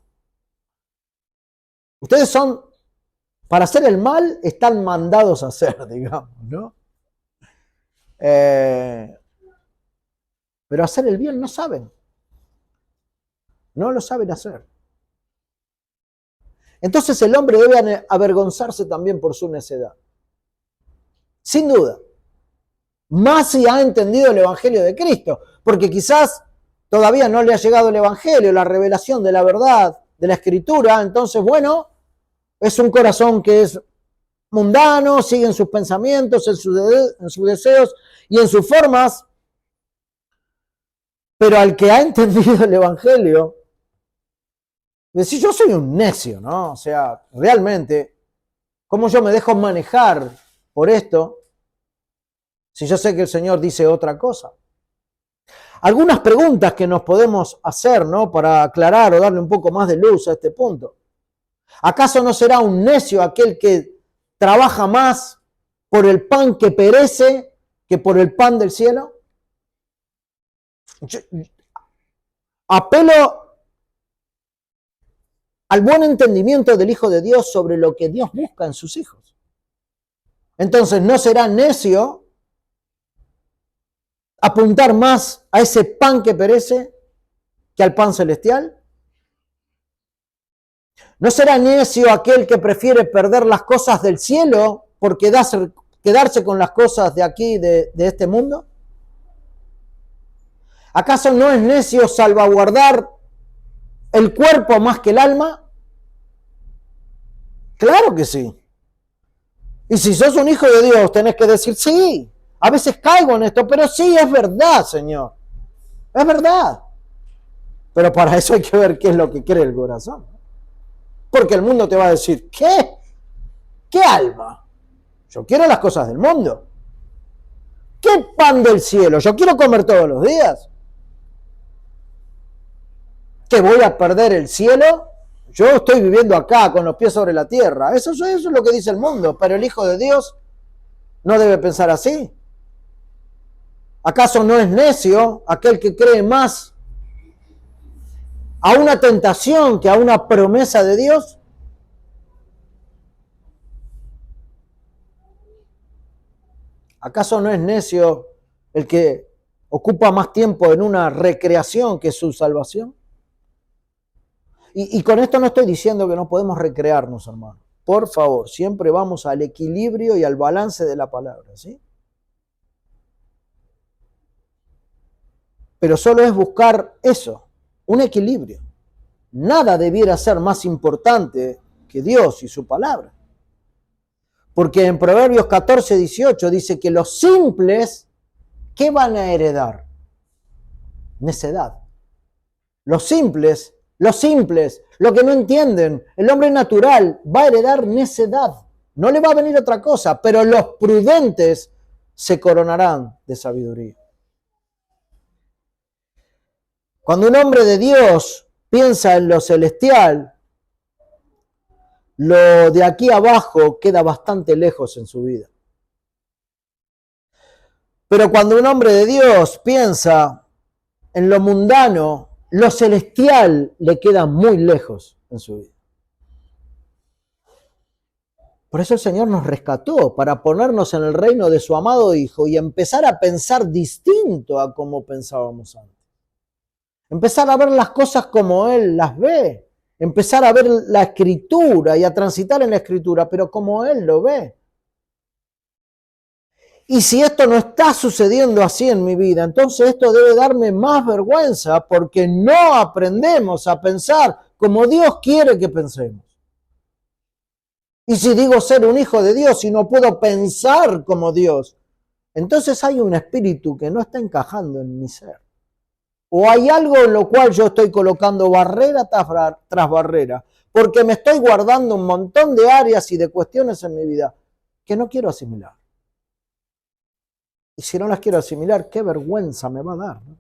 Ustedes son, para hacer el mal, están mandados a hacer, digamos, ¿no? Pero hacer el bien no saben. No lo saben hacer. Entonces el hombre debe avergonzarse también por su necedad. Sin duda. Más si ha entendido el Evangelio de Cristo. Porque quizás todavía no le ha llegado el Evangelio, la revelación de la verdad, de la Escritura. Entonces, bueno, es un corazón que es mundano, sigue en sus pensamientos, en sus deseos y en sus formas. Pero al que ha entendido el Evangelio, decir, yo soy un necio, ¿no? O sea, realmente, ¿cómo yo me dejo manejar por esto si yo sé que el Señor dice otra cosa? Algunas preguntas que nos podemos hacer, ¿no? Para aclarar o darle un poco más de luz a este punto. ¿Acaso no será un necio aquel que trabaja más por el pan que perece que por el pan del cielo? Yo apelo al buen entendimiento del Hijo de Dios sobre lo que Dios busca en sus hijos. Entonces, ¿no será necio apuntar más a ese pan que perece que al pan celestial? ¿No será necio aquel que prefiere perder las cosas del cielo por quedarse con las cosas de aquí, de este mundo? ¿Acaso no es necio salvaguardar el cuerpo más que el alma? Claro que sí. Y si sos un hijo de Dios, tenés que decir, sí, a veces caigo en esto, pero sí, es verdad, Señor. Es verdad. Pero para eso hay que ver qué es lo que cree el corazón. Porque el mundo te va a decir, ¿qué? ¿Qué alma? Yo quiero las cosas del mundo. ¿Qué pan del cielo? Yo quiero comer todos los días. ¿Que voy a perder el cielo? Yo estoy viviendo acá con los pies sobre la tierra. Eso es lo que dice el mundo. Pero el Hijo de Dios no debe pensar así. ¿Acaso no es necio aquel que cree más a una tentación que a una promesa de Dios? ¿Acaso no es necio el que ocupa más tiempo en una recreación que su salvación? Y con esto no estoy diciendo que no podemos recrearnos, hermano. Por favor, siempre vamos al equilibrio y al balance de la palabra, ¿sí? Pero solo es buscar eso, un equilibrio. Nada debiera ser más importante que Dios y su palabra. Porque en Proverbios 14:18 dice que los simples, ¿qué van a heredar? Necedad. Los simples, lo que no entienden, el hombre natural va a heredar necedad. No le va a venir otra cosa, pero los prudentes se coronarán de sabiduría. Cuando un hombre de Dios piensa en lo celestial, lo de aquí abajo queda bastante lejos en su vida. Pero cuando un hombre de Dios piensa en lo mundano, lo celestial le queda muy lejos en su vida. Por eso el Señor nos rescató, para ponernos en el reino de su amado Hijo y empezar a pensar distinto a como pensábamos antes. Empezar a ver las cosas como Él las ve. Empezar a ver la Escritura y a transitar en la Escritura, pero como Él lo ve. Y si esto no está sucediendo así en mi vida, entonces esto debe darme más vergüenza porque no aprendemos a pensar como Dios quiere que pensemos. Y si digo ser un hijo de Dios y no puedo pensar como Dios, entonces hay un espíritu que no está encajando en mi ser. O hay algo en lo cual yo estoy colocando barrera tras barrera, porque me estoy guardando un montón de áreas y de cuestiones en mi vida que no quiero asimilar. Y si no las quiero asimilar, qué vergüenza me va a dar, ¿no?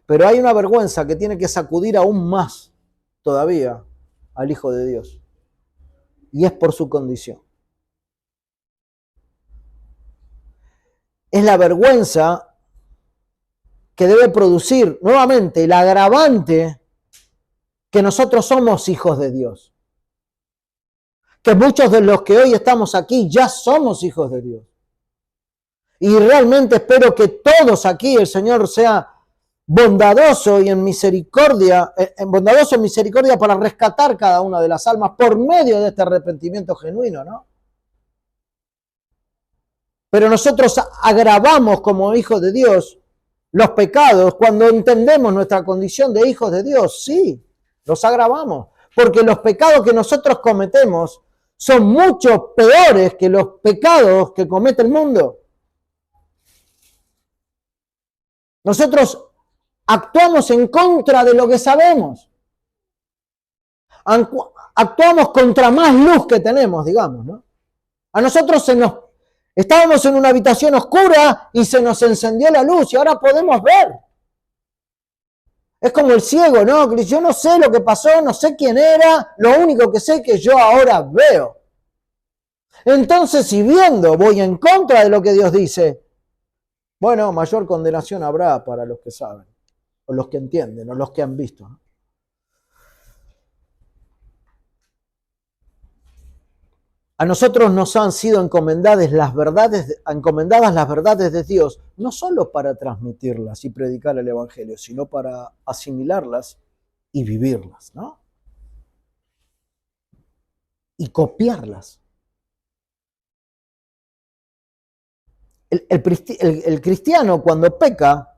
Pero hay una vergüenza que tiene que sacudir aún más todavía al Hijo de Dios. Y es por su condición. Es la vergüenza que debe producir nuevamente el agravante que nosotros somos hijos de Dios. Que muchos de los que hoy estamos aquí ya somos hijos de Dios. Y realmente espero que todos aquí el Señor sea bondadoso y en misericordia, bondadoso en misericordia para rescatar cada una de las almas por medio de este arrepentimiento genuino, ¿no? Pero nosotros agravamos como hijos de Dios los pecados cuando entendemos nuestra condición de hijos de Dios. Sí, los agravamos, porque los pecados que nosotros cometemos son mucho peores que los pecados que comete el mundo. Nosotros actuamos en contra de lo que sabemos. Actuamos contra más luz que tenemos, digamos, ¿no? A nosotros estábamos en una habitación oscura y se nos encendió la luz y ahora podemos ver. Es como el ciego, ¿no? Yo no sé lo que pasó, no sé quién era, lo único que sé es que yo ahora veo. Entonces, si viendo voy en contra de lo que Dios dice, bueno, mayor condenación habrá para los que saben, o los que entienden, o los que han visto, ¿no? A nosotros nos han sido encomendadas las verdades de Dios, no solo para transmitirlas y predicar el Evangelio, sino para asimilarlas y vivirlas, ¿no? Y copiarlas. El cristiano cuando peca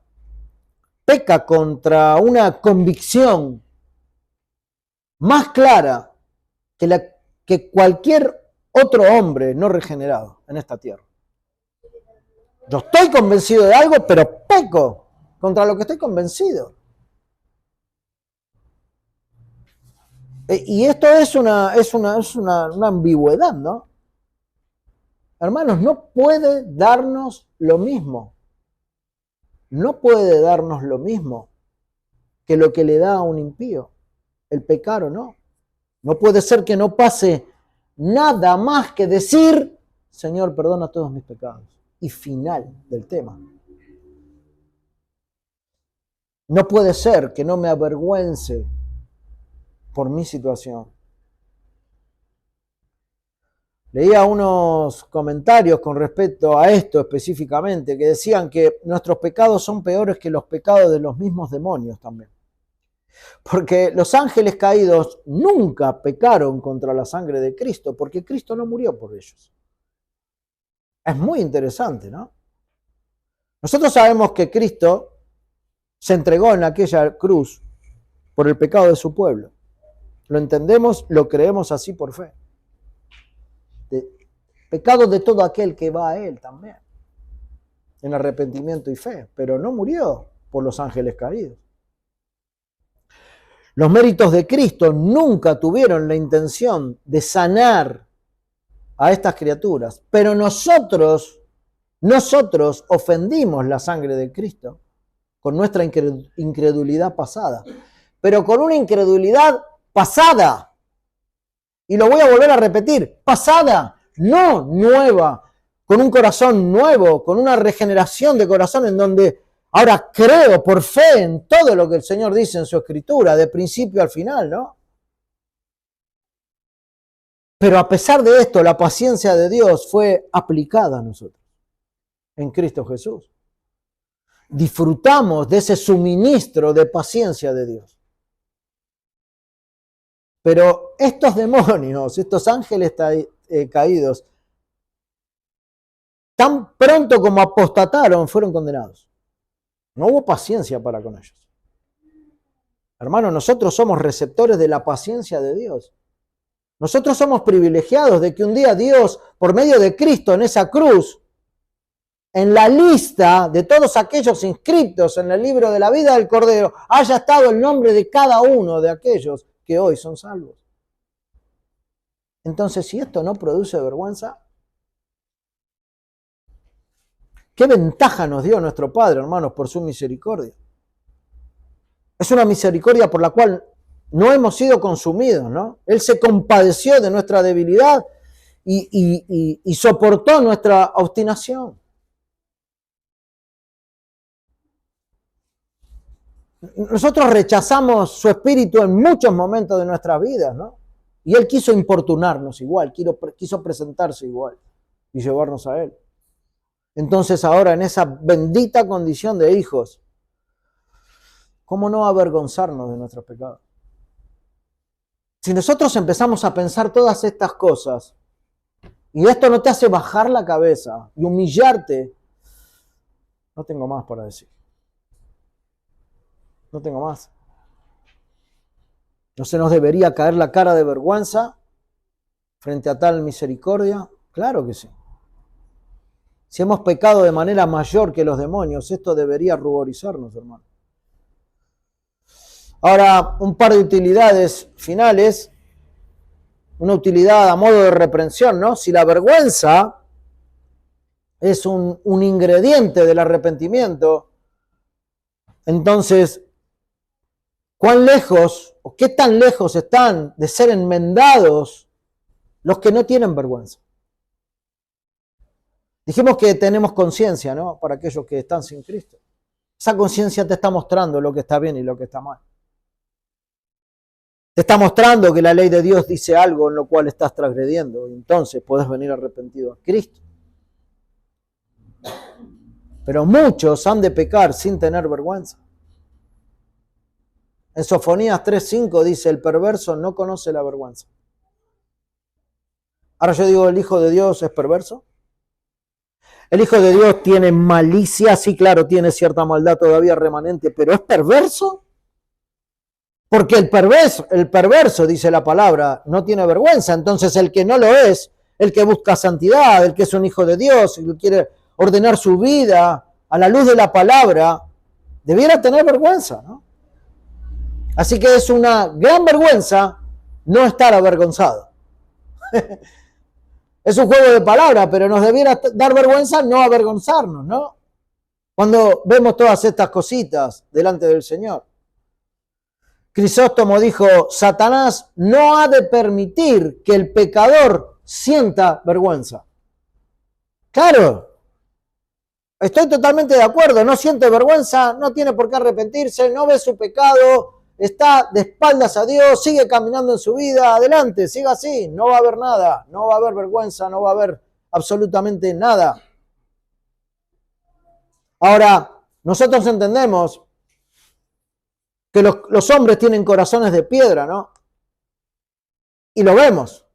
contra una convicción más clara que cualquier otro hombre no regenerado en esta tierra. Yo estoy convencido de algo, pero peco contra lo que estoy convencido. Y esto es una ambigüedad, ¿no? Hermanos, no puede darnos lo mismo. No puede darnos lo mismo que lo que le da a un impío, el pecar o no. No puede ser que no pase nada más que decir, Señor, perdona todos mis pecados. Y final del tema. No puede ser que no me avergüence por mi situación. Leía unos comentarios con respecto a esto específicamente, que decían que nuestros pecados son peores que los pecados de los mismos demonios también. Porque los ángeles caídos nunca pecaron contra la sangre de Cristo, porque Cristo no murió por ellos. Es muy interesante, ¿no? Nosotros sabemos que Cristo se entregó en aquella cruz por el pecado de su pueblo. Lo entendemos, lo creemos así por fe. Pecado de todo aquel que va a Él también, en arrepentimiento y fe, pero no murió por los ángeles caídos. Los méritos de Cristo nunca tuvieron la intención de sanar a estas criaturas, pero nosotros ofendimos la sangre de Cristo con nuestra incredulidad pasada, pero con una incredulidad pasada. Y lo voy a volver a repetir, pasada. no nueva, con un corazón nuevo, con una regeneración de corazón en donde ahora creo por fe en todo lo que el Señor dice en su Escritura, de principio al final, ¿no? Pero a pesar de esto, la paciencia de Dios fue aplicada a nosotros en Cristo Jesús. Disfrutamos de ese suministro de paciencia de Dios. Pero estos demonios, estos ángeles caídos, tan pronto como apostataron, fueron condenados. No hubo paciencia para con ellos. Hermanos, nosotros somos receptores de la paciencia de Dios. Nosotros somos privilegiados de que un día Dios, por medio de Cristo en esa cruz, en la lista de todos aquellos inscritos en el libro de la vida del Cordero, haya estado el nombre de cada uno de aquellos que hoy son salvos. Entonces, si esto no produce vergüenza, ¿qué ventaja nos dio nuestro Padre, hermanos, por su misericordia? Es una misericordia por la cual no hemos sido consumidos, ¿no? Él se compadeció de nuestra debilidad y soportó nuestra obstinación. Nosotros rechazamos su espíritu en muchos momentos de nuestras vidas, ¿no? Y Él quiso importunarnos igual, quiso presentarse igual y llevarnos a Él. Entonces ahora en esa bendita condición de hijos, ¿cómo no avergonzarnos de nuestros pecados? Si nosotros empezamos a pensar todas estas cosas y esto no te hace bajar la cabeza y humillarte, no tengo más para decir. No tengo más. ¿No se nos debería caer la cara de vergüenza frente a tal misericordia? Claro que sí. Si hemos pecado de manera mayor que los demonios, esto debería ruborizarnos, hermano. Ahora, un par de utilidades finales. Una utilidad a modo de reprensión, ¿no? Si la vergüenza es un ingrediente del arrepentimiento, entonces, ¿cuán lejos o qué tan lejos están de ser enmendados los que no tienen vergüenza? Dijimos que tenemos conciencia, ¿no? Para aquellos que están sin Cristo. Esa conciencia te está mostrando lo que está bien y lo que está mal. Te está mostrando que la ley de Dios dice algo en lo cual estás transgrediendo. Y entonces puedes venir arrepentido a Cristo. Pero muchos han de pecar sin tener vergüenza. En Sofonías 3:5 dice, el perverso no conoce la vergüenza. Ahora yo digo, ¿el Hijo de Dios es perverso? El Hijo de Dios tiene malicia, sí, claro, tiene cierta maldad todavía remanente, pero ¿es perverso? Porque el perverso, dice la palabra, no tiene vergüenza. Entonces el que no lo es, el que busca santidad, el que es un hijo de Dios, el que quiere ordenar su vida a la luz de la palabra, debiera tener vergüenza, ¿no? Así que es una gran vergüenza no estar avergonzado. Es un juego de palabras, pero nos debiera dar vergüenza no avergonzarnos, ¿no? Cuando vemos todas estas cositas delante del Señor. Crisóstomo dijo, Satanás no ha de permitir que el pecador sienta vergüenza. Claro, estoy totalmente de acuerdo, no siente vergüenza, no tiene por qué arrepentirse, no ve su pecado, está de espaldas a Dios, sigue caminando en su vida, adelante, siga así, no va a haber nada, no va a haber vergüenza, no va a haber absolutamente nada. Ahora, nosotros entendemos que los hombres tienen corazones de piedra, ¿no? Y lo vemos.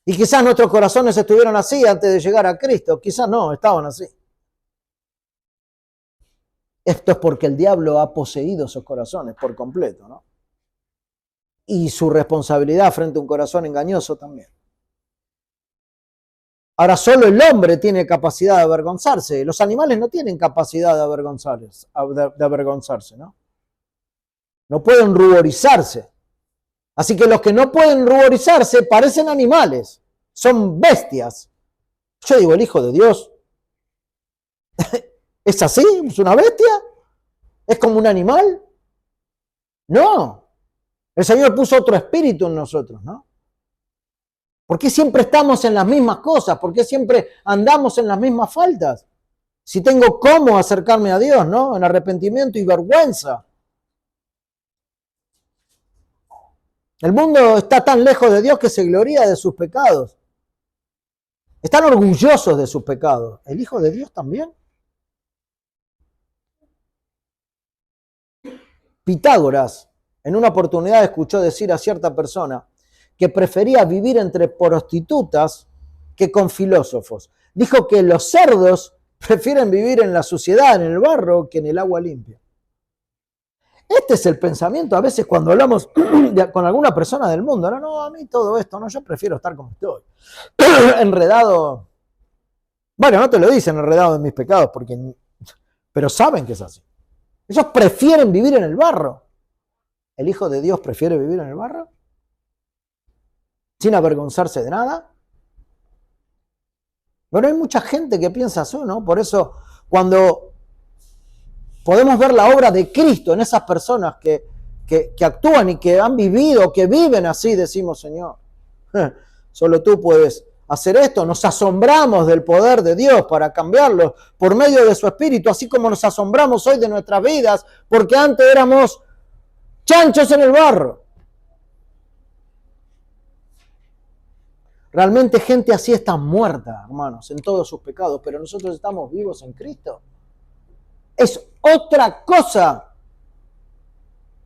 Y quizás nuestros corazones estuvieron así antes de llegar a Cristo, quizás no, estaban así. Esto es porque el diablo ha poseído esos corazones por completo, ¿no? Y su responsabilidad frente a un corazón engañoso también. Ahora, solo el hombre tiene capacidad de avergonzarse. Los animales no tienen capacidad de avergonzarse, ¿no? No pueden ruborizarse. Así que los que no pueden ruborizarse parecen animales. Son bestias. Yo digo, el Hijo de Dios ¿es así? ¿Es una bestia? ¿Es como un animal? No. El Señor puso otro espíritu en nosotros, ¿no? ¿Por qué siempre estamos en las mismas cosas? ¿Por qué siempre andamos en las mismas faltas? Si tengo cómo acercarme a Dios, ¿no? En arrepentimiento y vergüenza. El mundo está tan lejos de Dios que se gloria de sus pecados. Están orgullosos de sus pecados. ¿El Hijo de Dios también? Pitágoras, en una oportunidad, escuchó decir a cierta persona que prefería vivir entre prostitutas que con filósofos. Dijo que los cerdos prefieren vivir en la suciedad, en el barro, que en el agua limpia. Este es el pensamiento a veces cuando hablamos con alguna persona del mundo. No, a mí todo esto, no, yo prefiero estar como estoy. Enredado. Bueno, no te lo dicen enredado en mis pecados, pero saben que es así. Ellos prefieren vivir en el barro. ¿El Hijo de Dios prefiere vivir en el barro? Sin avergonzarse de nada. Bueno, hay mucha gente que piensa así, ¿no? Por eso, cuando podemos ver la obra de Cristo en esas personas que actúan y que han vivido, que viven así, decimos, Señor, solo tú puedes hacer esto. Nos asombramos del poder de Dios para cambiarlo por medio de su Espíritu, así como nos asombramos hoy de nuestras vidas, porque antes éramos chanchos en el barro. Realmente gente así está muerta, hermanos, en todos sus pecados, pero nosotros estamos vivos en Cristo. Es otra cosa.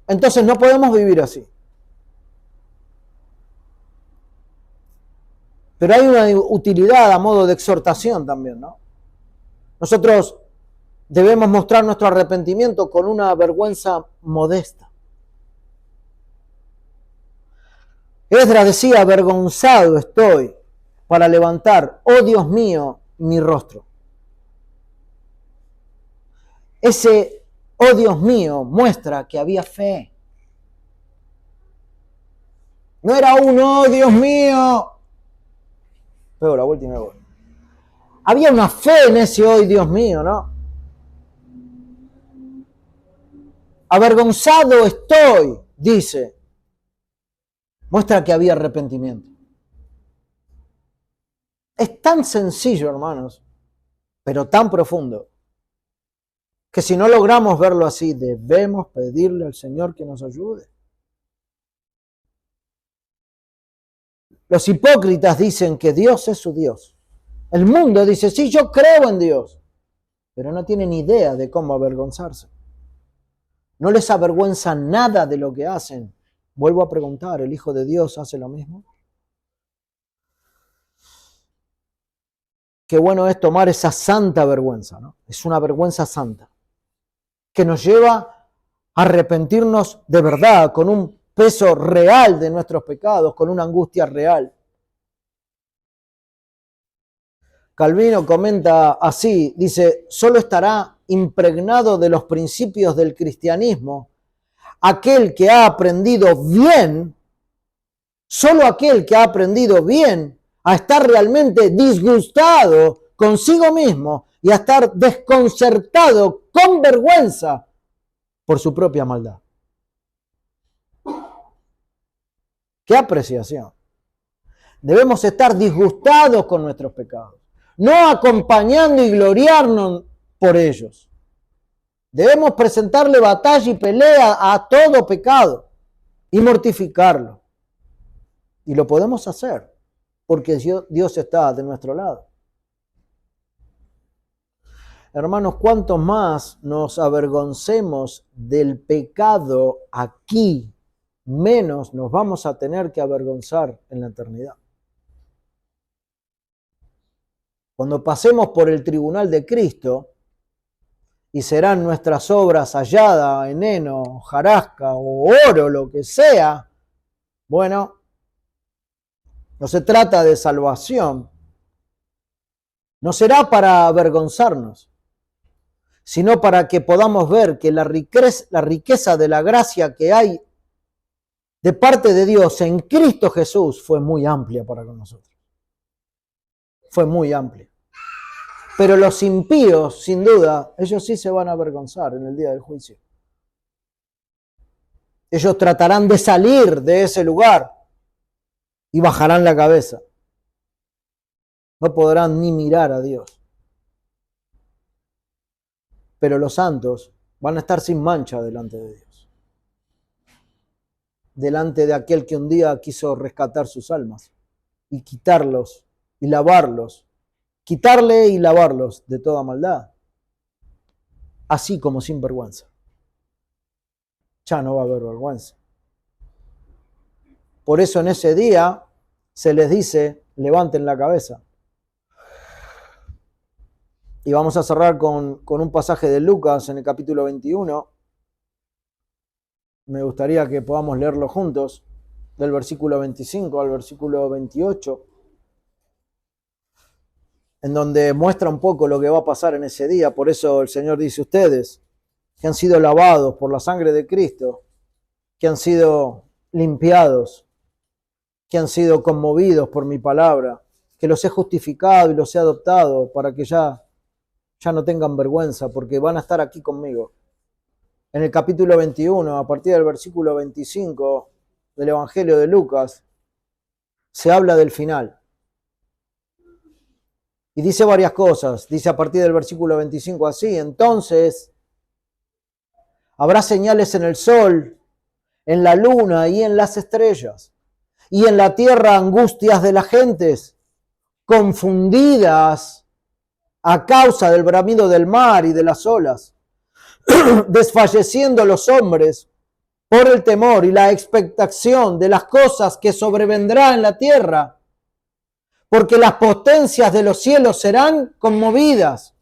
Entonces no podemos vivir así. Pero hay una utilidad a modo de exhortación también, ¿no? Nosotros debemos mostrar nuestro arrepentimiento con una vergüenza modesta. Esdras decía, avergonzado estoy para levantar, oh Dios mío, mi rostro. Ese, oh Dios mío, muestra que había fe. No era un, oh Dios mío. Pego la vuelta y me voy. Había una fe en ese, oh Dios mío, ¿no? Avergonzado estoy, dice. Muestra que había arrepentimiento. Es tan sencillo, hermanos, pero tan profundo, que si no logramos verlo así, debemos pedirle al Señor que nos ayude. Los hipócritas dicen que Dios es su Dios. El mundo dice, sí, yo creo en Dios, pero no tienen idea de cómo avergonzarse. No les avergüenza nada de lo que hacen. Vuelvo a preguntar, ¿el Hijo de Dios hace lo mismo? Qué bueno es tomar esa santa vergüenza, ¿no? Es una vergüenza santa, que nos lleva a arrepentirnos de verdad, con un peso real de nuestros pecados, con una angustia real. Calvino comenta así, dice, solo estará impregnado de los principios del cristianismo aquel que ha aprendido bien, solo aquel que ha aprendido bien a estar realmente disgustado consigo mismo y a estar desconcertado con vergüenza por su propia maldad. ¡Qué apreciación! Debemos estar disgustados con nuestros pecados, no acompañando y gloriarnos por ellos. Debemos presentarle batalla y pelea a todo pecado y mortificarlo. Y lo podemos hacer porque Dios está de nuestro lado. Hermanos, cuanto más nos avergoncemos del pecado aquí, menos nos vamos a tener que avergonzar en la eternidad. Cuando pasemos por el tribunal de Cristo y serán nuestras obras halladas en heno, hojarasca o oro, lo que sea, bueno, no se trata de salvación, no será para avergonzarnos, sino para que podamos ver que la riqueza de la gracia que hay de parte de Dios en Cristo Jesús fue muy amplia para con nosotros. Fue muy amplia. Pero los impíos, sin duda, ellos sí se van a avergonzar en el día del juicio. Ellos tratarán de salir de ese lugar y bajarán la cabeza. no podrán ni mirar a Dios. Pero los santos van a estar sin mancha delante de Dios. Delante de aquel que un día quiso rescatar sus almas y quitarlos y lavarlos. Quitarle y lavarlos de toda maldad. Así como sin vergüenza. Ya no va a haber vergüenza. Por eso en ese día se les dice, levanten la cabeza. Y vamos a cerrar con un pasaje de Lucas en el capítulo 21. Me gustaría que podamos leerlo juntos, del versículo 25 al versículo 28, en donde muestra un poco lo que va a pasar en ese día. Por eso el Señor dice, ustedes que han sido lavados por la sangre de Cristo, que han sido limpiados, que han sido conmovidos por mi palabra, que los he justificado y los he adoptado para que ya no tengan vergüenza, porque van a estar aquí conmigo. En el capítulo 21, a partir del versículo 25 del Evangelio de Lucas, se habla del final. Y dice varias cosas. Dice a partir del versículo 25 así: entonces habrá señales en el sol, en la luna y en las estrellas, y en la tierra angustias de las gentes, confundidas a causa del bramido del mar y de las olas, desfalleciendo los hombres por el temor y la expectación de las cosas que sobrevendrán en la tierra, porque las potencias de los cielos serán conmovidas.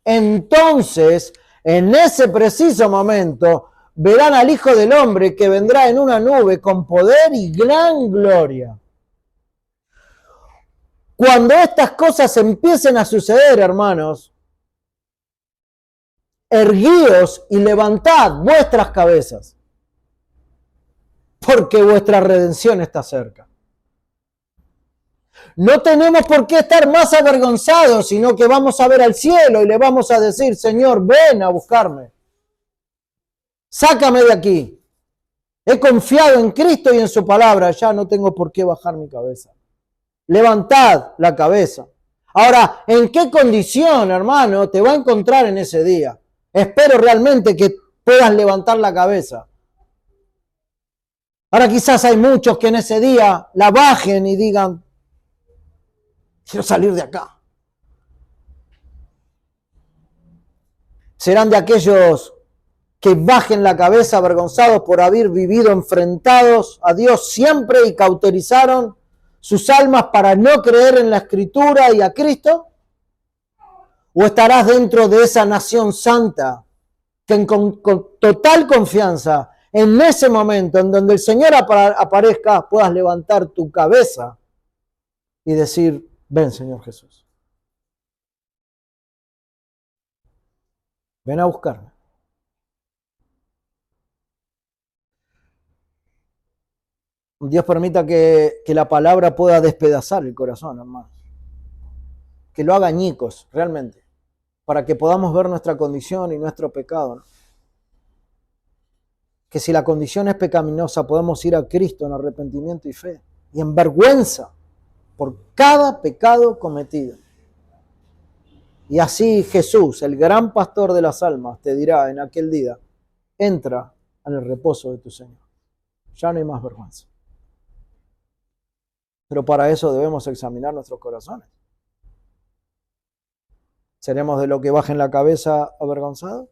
Entonces, en ese preciso momento, verán al Hijo del Hombre que vendrá en una nube con poder y gran gloria. Cuando estas cosas empiecen a suceder, hermanos, erguíos y levantad vuestras cabezas, porque vuestra redención está cerca. No tenemos por qué estar más avergonzados, sino que vamos a ver al cielo y le vamos a decir, Señor, ven a buscarme. Sácame de aquí. He confiado en Cristo y en su palabra, ya no tengo por qué bajar mi cabeza. Levantad la cabeza. Ahora, ¿en qué condición, hermano, te va a encontrar en ese día? Espero realmente que puedas levantar la cabeza. Ahora quizás hay muchos que en ese día la bajen y digan, quiero salir de acá. Serán de aquellos que bajen la cabeza avergonzados por haber vivido enfrentados a Dios siempre y cauterizaron sus almas para no creer en la Escritura y a Cristo. ¿O estarás dentro de esa nación santa que con total confianza en ese momento en donde el Señor aparezca puedas levantar tu cabeza y decir, ven Señor Jesús, ven a buscarme? Dios permita que la palabra pueda despedazar el corazón, hermano. Que lo haga añicos, realmente, para que podamos ver nuestra condición y nuestro pecado, ¿no? Que si la condición es pecaminosa, podemos ir a Cristo en arrepentimiento y fe, y en vergüenza por cada pecado cometido. Y así Jesús, el gran pastor de las almas, te dirá en aquel día, entra en el reposo de tu Señor. Ya no hay más vergüenza. Pero para eso debemos examinar nuestros corazones. ¿Seremos de los que bajen la cabeza avergonzados?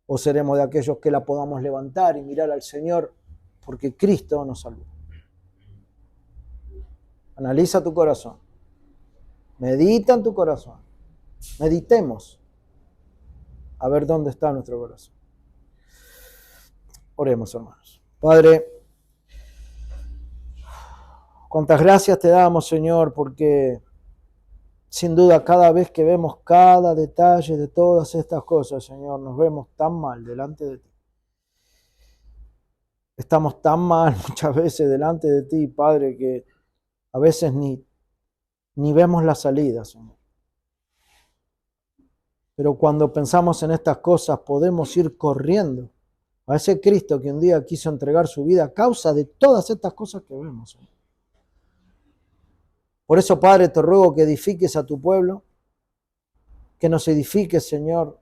¿O seremos de aquellos que la podamos levantar y mirar al Señor porque Cristo nos salvó? Analiza tu corazón. Medita en tu corazón. Meditemos a ver dónde está nuestro corazón. Oremos, hermanos. Padre, cuántas gracias te damos, Señor, porque sin duda cada vez que vemos cada detalle de todas estas cosas, Señor, nos vemos tan mal delante de ti. Estamos tan mal muchas veces delante de ti, Padre, que a veces ni vemos la salida, Señor. Pero cuando pensamos en estas cosas podemos ir corriendo a ese Cristo que un día quiso entregar su vida a causa de todas estas cosas que vemos, Señor. Por eso, Padre, te ruego que edifiques a tu pueblo, que nos edifiques, Señor,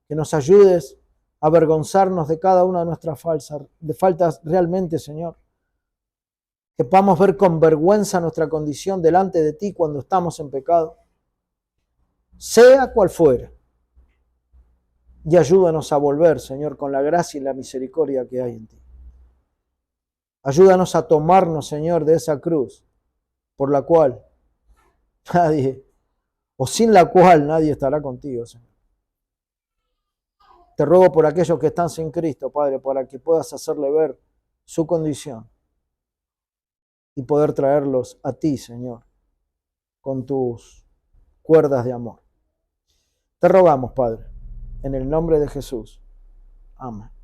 que nos ayudes a avergonzarnos de cada una de nuestras faltas realmente, Señor. Que podamos ver con vergüenza nuestra condición delante de ti cuando estamos en pecado, sea cual fuere. Y ayúdanos a volver, Señor, con la gracia y la misericordia que hay en ti. Ayúdanos a tomarnos, Señor, de esa cruz, por la cual nadie, o sin la cual nadie estará contigo, Señor. Te ruego por aquellos que están sin Cristo, Padre, para que puedas hacerle ver su condición y poder traerlos a ti, Señor, con tus cuerdas de amor. Te rogamos, Padre, en el nombre de Jesús. Amén.